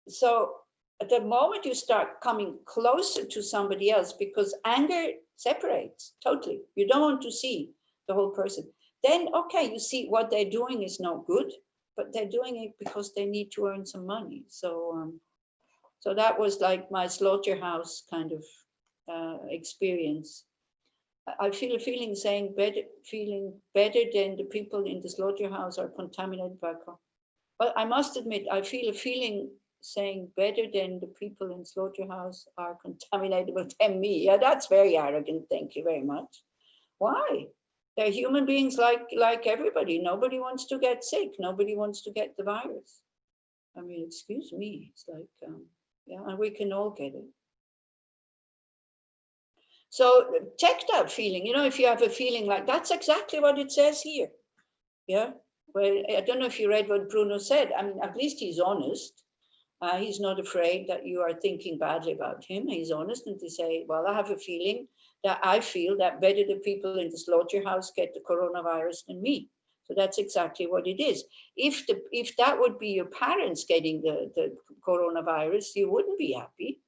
So at the moment you start coming closer to somebody else, because anger separates totally. You don't want to see the whole person. Then, okay, you see what they're doing is not good, but they're doing it because they need to earn some money. So, so that was like my slaughterhouse kind of experience. I feel a feeling feeling better than the people in the slaughterhouse are contaminated by. But I must admit, I feel a feeling saying better than the people in slaughterhouse are contaminatable than me. Yeah, that's very arrogant. Thank you very much. Why? They're human beings like everybody. Nobody wants to get sick. Nobody wants to get the virus. I mean, excuse me. It's like, yeah, and we can all get it. So check that feeling. You know, if you have a feeling like that's exactly what it says here. Yeah. Well, I don't know if you read what Bruno said. I mean, at least he's honest. He's not afraid that you are thinking badly about him. He's honest and to say, well, I have a feeling that I feel that better the people in the slaughterhouse get the coronavirus than me. So that's exactly what it is. If that would be your parents getting the coronavirus, you wouldn't be happy.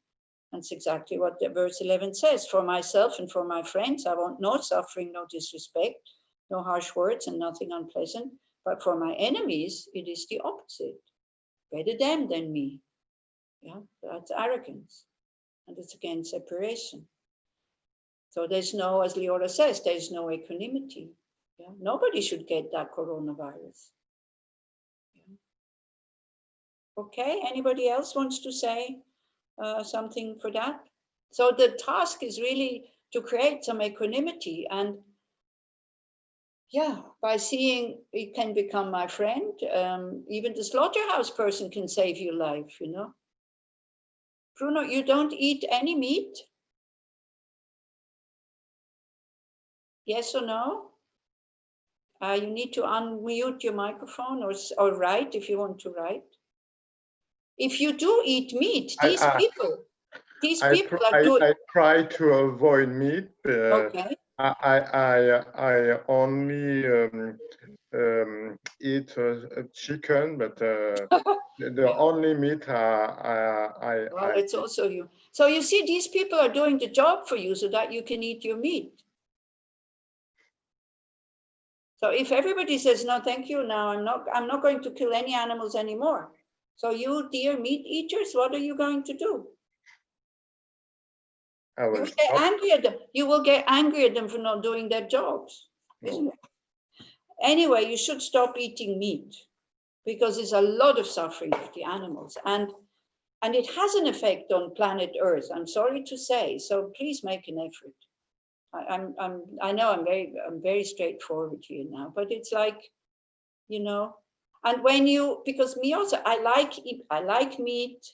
That's exactly what the verse 11 says. For myself and for my friends, I want no suffering, no disrespect, no harsh words and nothing unpleasant. But for my enemies, it is the opposite. Better them than me. Yeah, that's arrogance. And it's again separation. So there's no, as Leora says, there's no equanimity. Yeah? Nobody should get that coronavirus. Yeah. Okay, anybody else wants to say something for that? So the task is really to create some equanimity, and yeah, by seeing it can become my friend. Even the slaughterhouse person can save your life, you know. Bruno, you don't eat any meat? Yes or no? You need to unmute your microphone or write if you want to write. If you do eat meat, these people are doing. I try to avoid meat. Okay. I only eat chicken, but the only meat Well, it's also you. So you see, these people are doing the job for you so that you can eat your meat. So if everybody says no, thank you, now I'm not going to kill any animals anymore. So you, dear meat eaters, what are you going to do? You will get angry at them. You will get angry at them for not doing their jobs, isn't it? Anyway, you should stop eating meat because there's a lot of suffering of the animals, and it has an effect on planet Earth. I'm sorry to say. So please make an effort. I know I'm very straightforward here now, but it's like, you know, and when you, because me also, I like meat.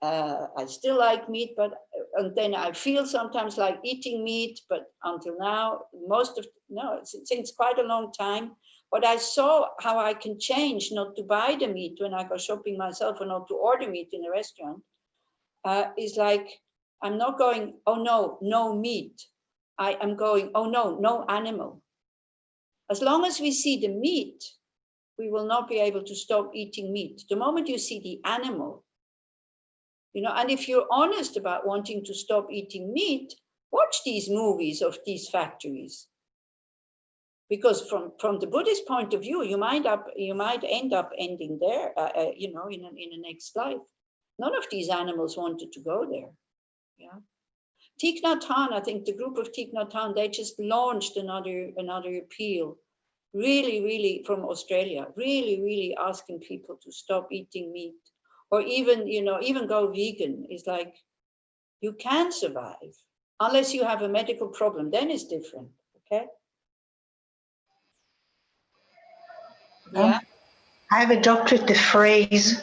I still like meat, but and then I feel sometimes like eating meat, but until now, since quite a long time. But I saw how I can change not to buy the meat when I go shopping myself or not to order meat in a restaurant. Is like, I'm not going, oh no, no meat. I am going, oh no, no animal. As long as we see the meat, we will not be able to stop eating meat. The moment you see the animal, you know, and if you're honest about wanting to stop eating meat, watch these movies of these factories. Because from the Buddhist point of view, you might end up ending there, you know, in the next life. None of these animals wanted to go there. Yeah. Thich Nhat Hanh, I think the group of Thich Nhat Hanh, they just launched another appeal, really from Australia, really asking people to stop eating meat, or even, you know, even go vegan. Is like, you can survive unless you have a medical problem, then it's different. Okay. Yeah. I have adopted the phrase,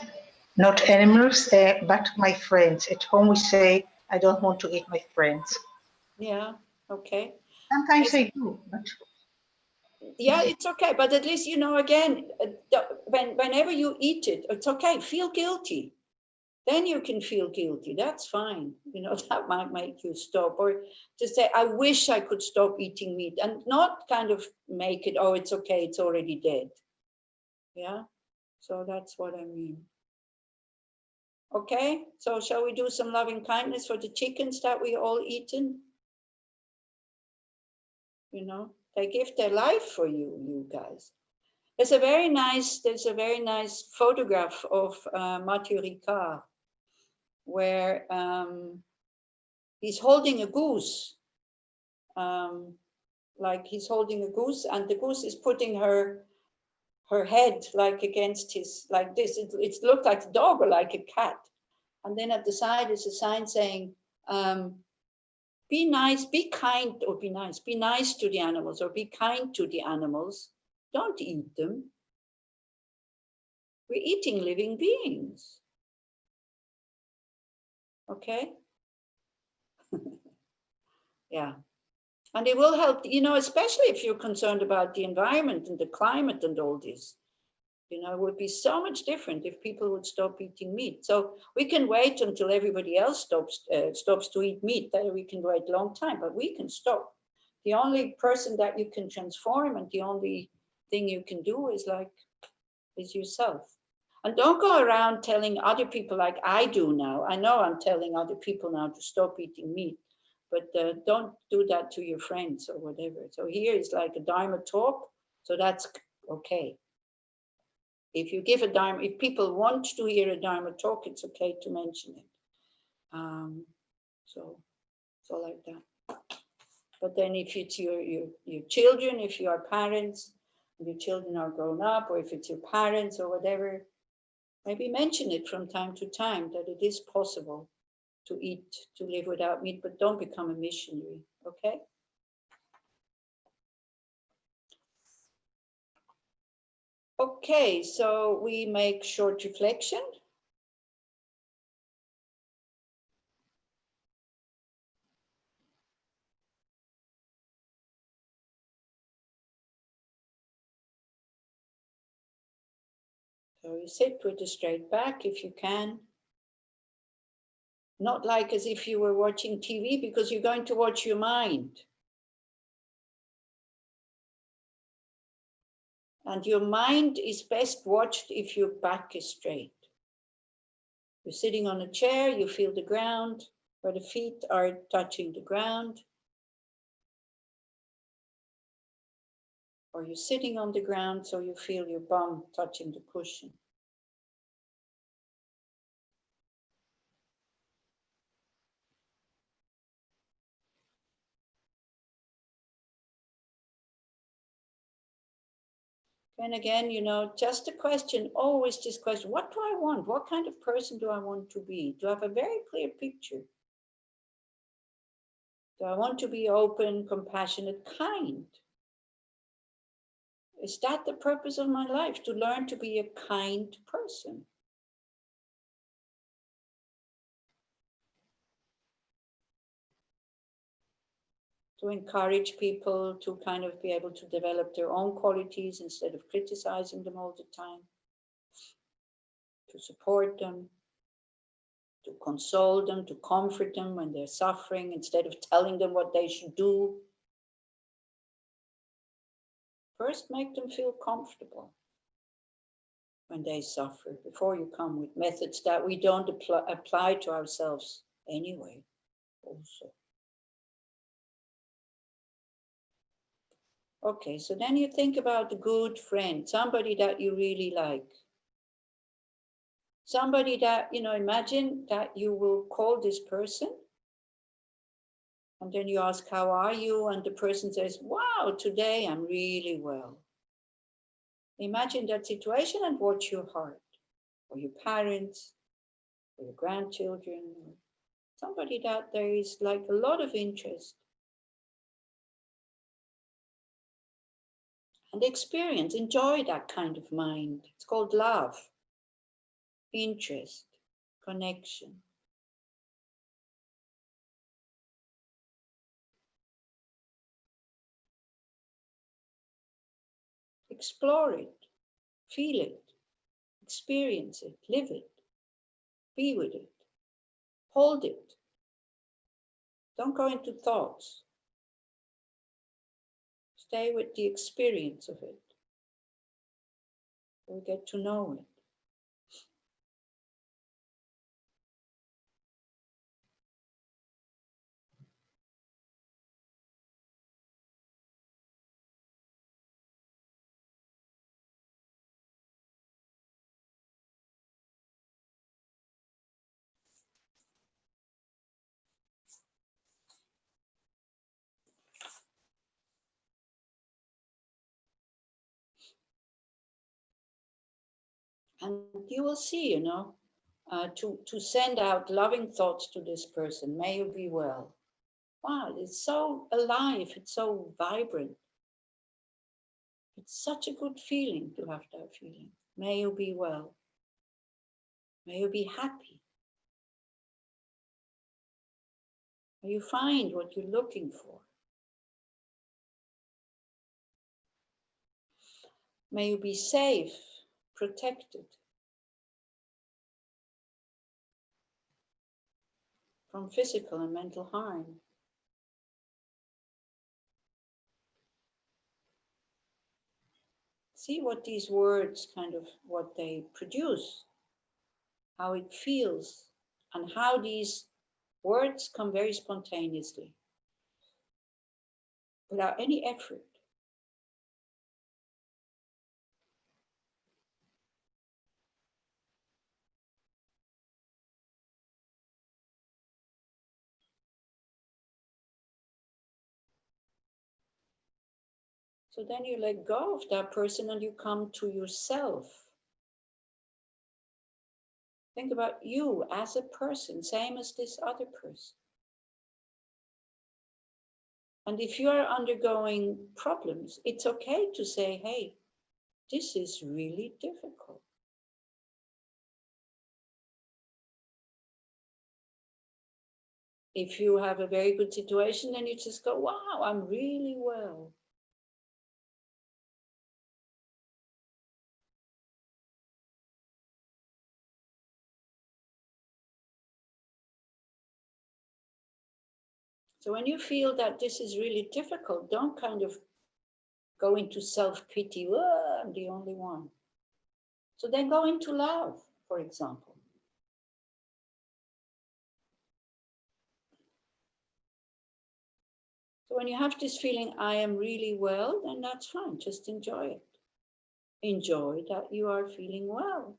not animals, but my friends. At home we say, I don't want to eat my friends. Yeah, okay. Sometimes I do, but... Yeah, it's okay. But at least, you know, again, whenever you eat it, it's okay. Feel guilty. Then you can feel guilty. That's fine. You know, that might make you stop. Or just say, I wish I could stop eating meat, and not kind of make it, oh, it's okay, it's already dead. Yeah, so that's what I mean. Okay, so shall we do some loving kindness for the chickens that we all eaten? You know, they give their life for you guys. There's a very nice photograph of Mathieu Ricard, where he's holding a goose. Like he's holding a goose, and the goose is putting her her head like against his, like this. It looked like a dog or like a cat. And then at the side is a sign saying, be nice, be kind, or be nice to the animals, or be kind to the animals. Don't eat them. We're eating living beings. Okay? Yeah. And it will help, you know, especially if you're concerned about the environment and the climate and all this. You know, it would be so much different if people would stop eating meat. So we can wait until everybody else stops to eat meat. We can wait a long time, but we can stop. The only person that you can transform and the only thing you can do is yourself. And don't go around telling other people like I do now. I know I'm telling other people now to stop eating meat, but don't do that to your friends or whatever. So here is like a Dharma talk, so that's okay. If you give a Dharma, if people want to hear a Dharma talk, it's okay to mention it. So like that. But then if it's your children, if you are parents, and your children are grown up, or if it's your parents or whatever, maybe mention it from time to time that it is possible to live without meat, but don't become a missionary, okay? Okay, so we make short reflection. So you sit with a straight back if you can. Not like as if you were watching TV, because you're going to watch your mind. And your mind is best watched if your back is straight. You're sitting on a chair, you feel the ground, where the feet are touching the ground. Or you're sitting on the ground, so you feel your bum touching the cushion. And again, you know, just a question, always this question, what do I want? What kind of person do I want to be? Do I have a very clear picture? Do I want to be open, compassionate, kind? Is that the purpose of my life? To learn to be a kind person? To encourage people to kind of be able to develop their own qualities instead of criticizing them all the time? To support them? To console them, to comfort them when they're suffering instead of telling them what they should do? First, make them feel comfortable when they suffer before you come with methods that we don't apply to ourselves anyway, also. Okay, so then you think about a good friend, somebody that you really like. Somebody that, you know, imagine that you will call this person and then you ask, how are you? And the person says, wow, today I'm really well. Imagine that situation and watch your heart, or your parents, or your grandchildren, or somebody that there is like a lot of interest. And experience, enjoy that kind of mind. It's called love, interest, connection. Explore it, feel it, experience it, live it, be with it, hold it. Don't go into thoughts. Stay with the experience of it. We'll get to know it. And you will see, you know, to send out loving thoughts to this person. May you be well. Wow, it's so alive. It's so vibrant. It's such a good feeling to have that feeling. May you be well. May you be happy. May you find what you're looking for. May you be safe, protected from physical and mental harm. See what these words kind of, what they produce, how it feels, and how these words come very spontaneously, without any effort. So then you let go of that person and you come to yourself. Think about you as a person, same as this other person. And if you are undergoing problems, it's okay to say, hey, this is really difficult. If you have a very good situation, then you just go, wow, I'm really well. So when you feel that this is really difficult, don't kind of go into self-pity, oh, I'm the only one. So then go into love, for example. So when you have this feeling, I am really well, then that's fine, just enjoy it. Enjoy that you are feeling well.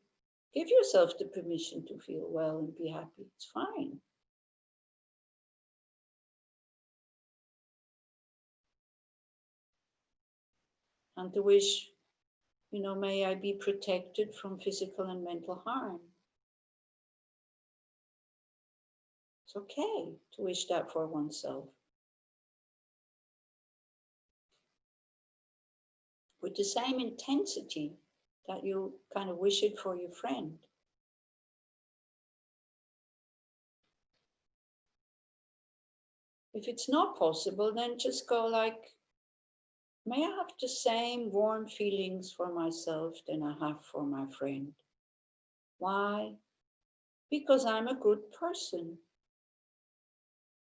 Give yourself the permission to feel well and be happy, it's fine. And to wish, you know, may I be protected from physical and mental harm. It's okay to wish that for oneself. With the same intensity that you kind of wish it for your friend. If it's not possible, then just go like, may I have the same warm feelings for myself than I have for my friend? Why? Because I'm a good person.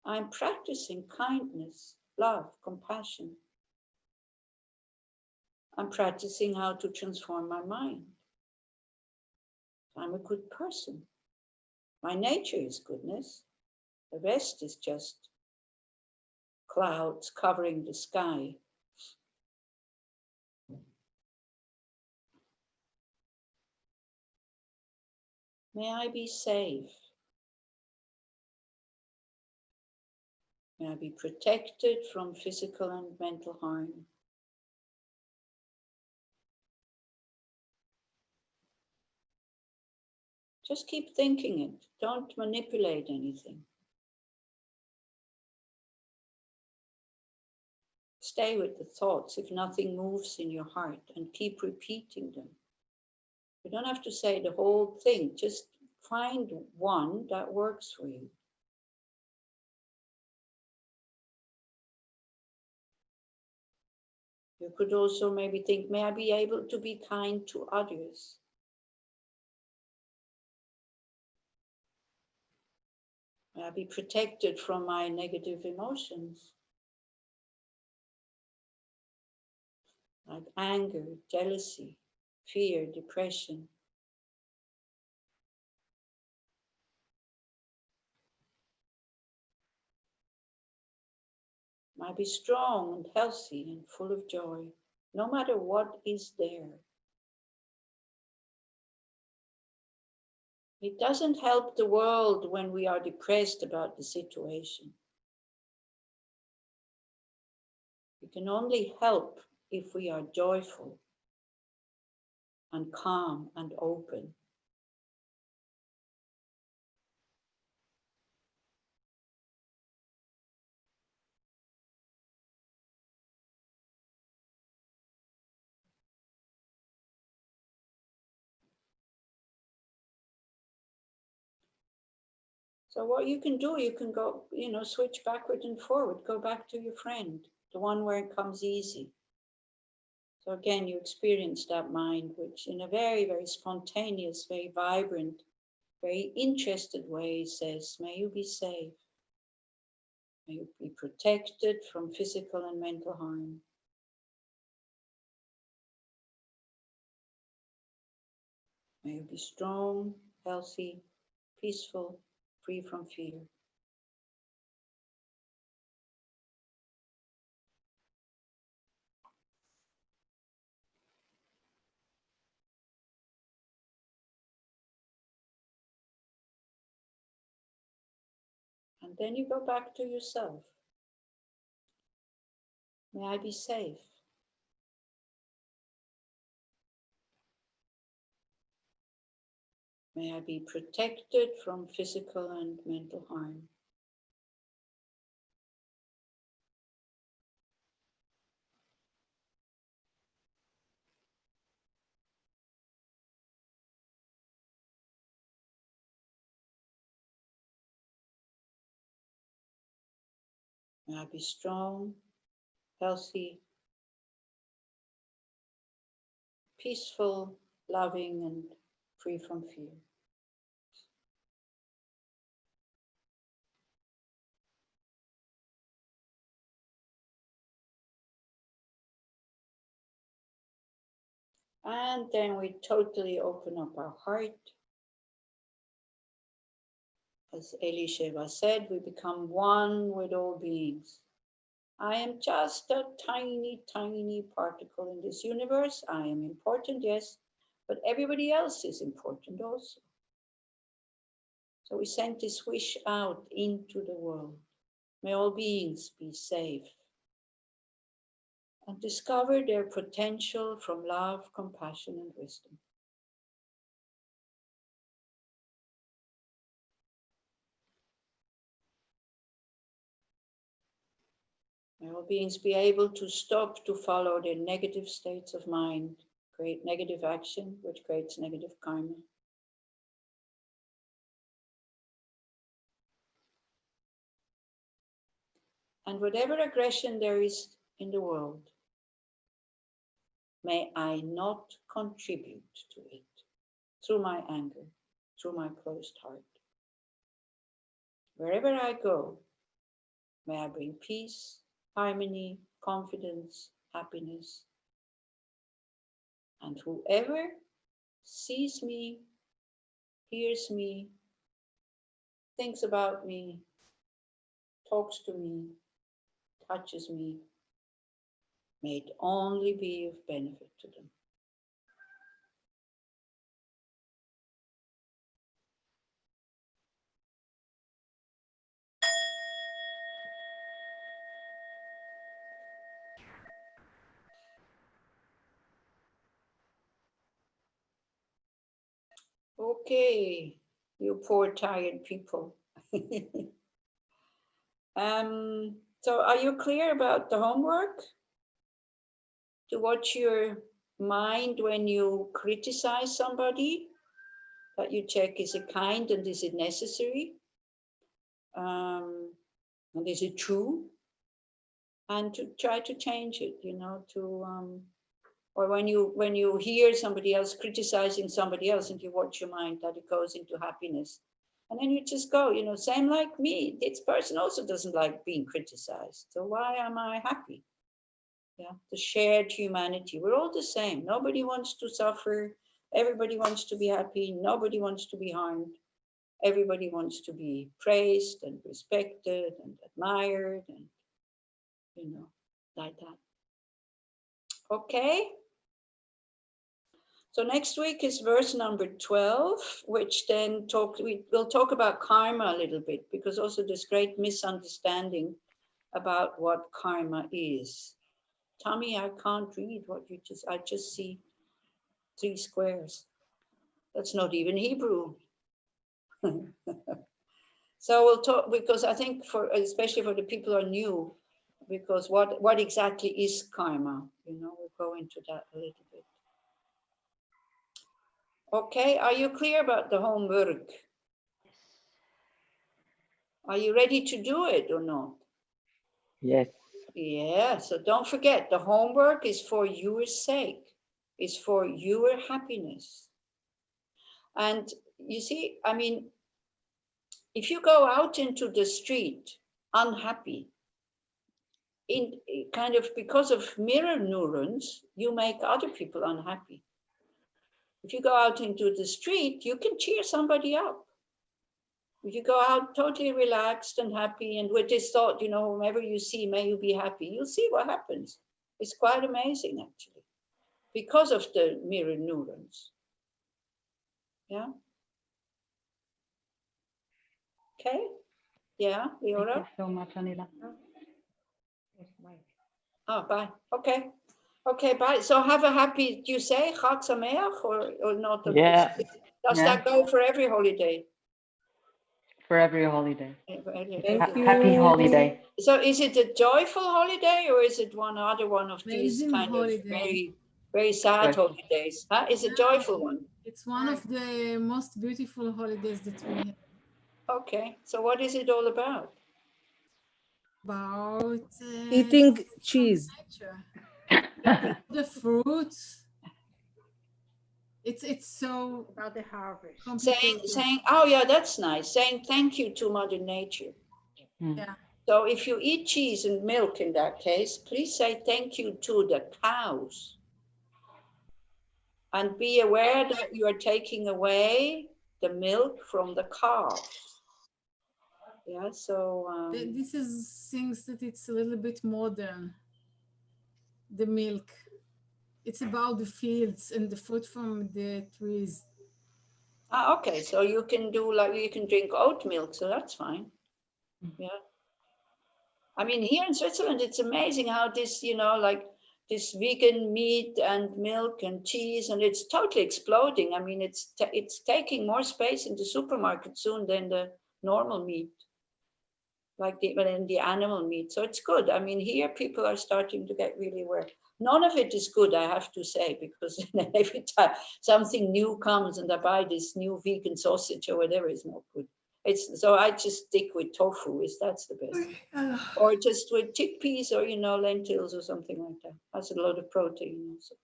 I'm practicing kindness, love, compassion. I'm practicing how to transform my mind. I'm a good person. My nature is goodness. The rest is just clouds covering the sky. May I be safe. May I be protected from physical and mental harm. Just keep thinking it. Don't manipulate anything. Stay with the thoughts if nothing moves in your heart and keep repeating them. You don't have to say the whole thing. Just find one that works for you. You could also maybe think, may I be able to be kind to others? May I be protected from my negative emotions? Like anger, jealousy, fear, depression. Might be strong and healthy and full of joy, no matter what is there. It doesn't help the world when we are depressed about the situation. We can only help if we are joyful. and calm and open. So what you can do, you can go, switch backward and forward, go back to your friend, the one where it comes easy. So again, you experience that mind, which in a very, very spontaneous, very vibrant, very interested way says, may you be safe. May you be protected from physical and mental harm. May you be strong, healthy, peaceful, free from fear. And then you go back to yourself. May I be safe. May I be protected from physical and mental harm. May I be strong, healthy, peaceful, loving, and free from fear. And then we totally open up our heart. As Elisheva said, we become one with all beings. I am just a tiny, tiny particle in this universe. I am important, yes, but everybody else is important also. So we send this wish out into the world. May all beings be safe and discover their potential from love, compassion, and wisdom. May all beings be able to stop to follow their negative states of mind, create negative action, which creates negative karma. And whatever aggression there is in the world, may I not contribute to it through my anger, through my closed heart. Wherever I go, may I bring peace, harmony, confidence, happiness. And whoever sees me, hears me, thinks about me, talks to me, touches me, may it only be of benefit to them. Okay, you poor tired people. So are you clear about the homework? To watch your mind when you criticize somebody, that you check, is it kind and is it necessary? And is it true? And to try to change it, or when you hear somebody else criticizing somebody else and you watch your mind, that it goes into happiness. And then you just go, same like me, this person also doesn't like being criticized. So why am I happy? Yeah, the shared humanity. We're all the same. Nobody wants to suffer. Everybody wants to be happy. Nobody wants to be harmed. Everybody wants to be praised and respected and admired and, like that. Okay. So next week is verse number 12, which then we'll talk about karma a little bit, because also there's great misunderstanding about what karma is. Tommy, I can't read what I just see 3 squares. That's not even Hebrew. So we'll talk, because I think especially for the people who are new, because what exactly is karma? We'll go into that a little bit. Okay, are you clear about the homework? Are you ready to do it or not? Yes. Yeah, so don't forget, the homework is for your sake, is for your happiness. And you see, I mean, if you go out into the street unhappy, kind of because of mirror neurons, you make other people unhappy. If you go out into the street, you can cheer somebody up. If you go out totally relaxed and happy and with this thought, whomever you see, may you be happy, you'll see what happens. It's quite amazing, actually, because of the mirror neurons. Yeah. Okay. Yeah, Leora? Thank you so much, Anila. Oh, bye. Okay. Okay, bye. So have a happy, do you say Chag Sameach or not? Yeah. Does that go for every holiday? For every holiday. Thank you. Happy holiday. So is it a joyful holiday or is it one of these Amazing kind holiday. of very, very sad Joyful. holidays? Huh? Is a joyful one? It's one of the most beautiful holidays that we have. Okay. So what is it all about? About Eating cheese. nature. The fruits. It's so About the harvest. complicated. Saying, oh yeah, that's nice. Saying thank you to Mother Nature. Yeah. So if you eat cheese and milk in that case, please say thank you to the cows. And be aware that you are taking away the milk from the calves. Yeah, so... This is things that it's a little bit modern. The milk. It's about the fields and the fruit from the trees. okay, so you can drink oat milk, so that's fine. Yeah. I mean, here in Switzerland, it's amazing how this, like this vegan meat and milk and cheese, and it's totally exploding. I mean, it's taking more space in the supermarket soon than the normal meat, like the animal meat. So it's good. I mean, here people are starting to get really aware. None of it is good, I have to say, because every time something new comes and I buy this new vegan sausage or whatever, is not good. So I just stick with tofu, that's the best. Or just with chickpeas or, lentils or something like that. Has a lot of protein also.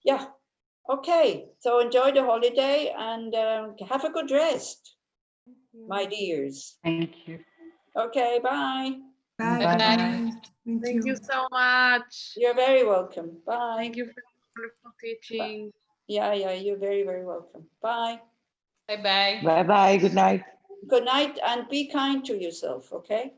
Yeah. Okay. So enjoy the holiday and have a good rest, my dears. Thank you. Okay. Bye. Bye. Bye. Bye. Thank you so much. You're very welcome. Bye. Thank you for the wonderful teaching. Yeah, you're very, very welcome. Bye. Bye-bye. Bye-bye. Good night. Good night and be kind to yourself, okay?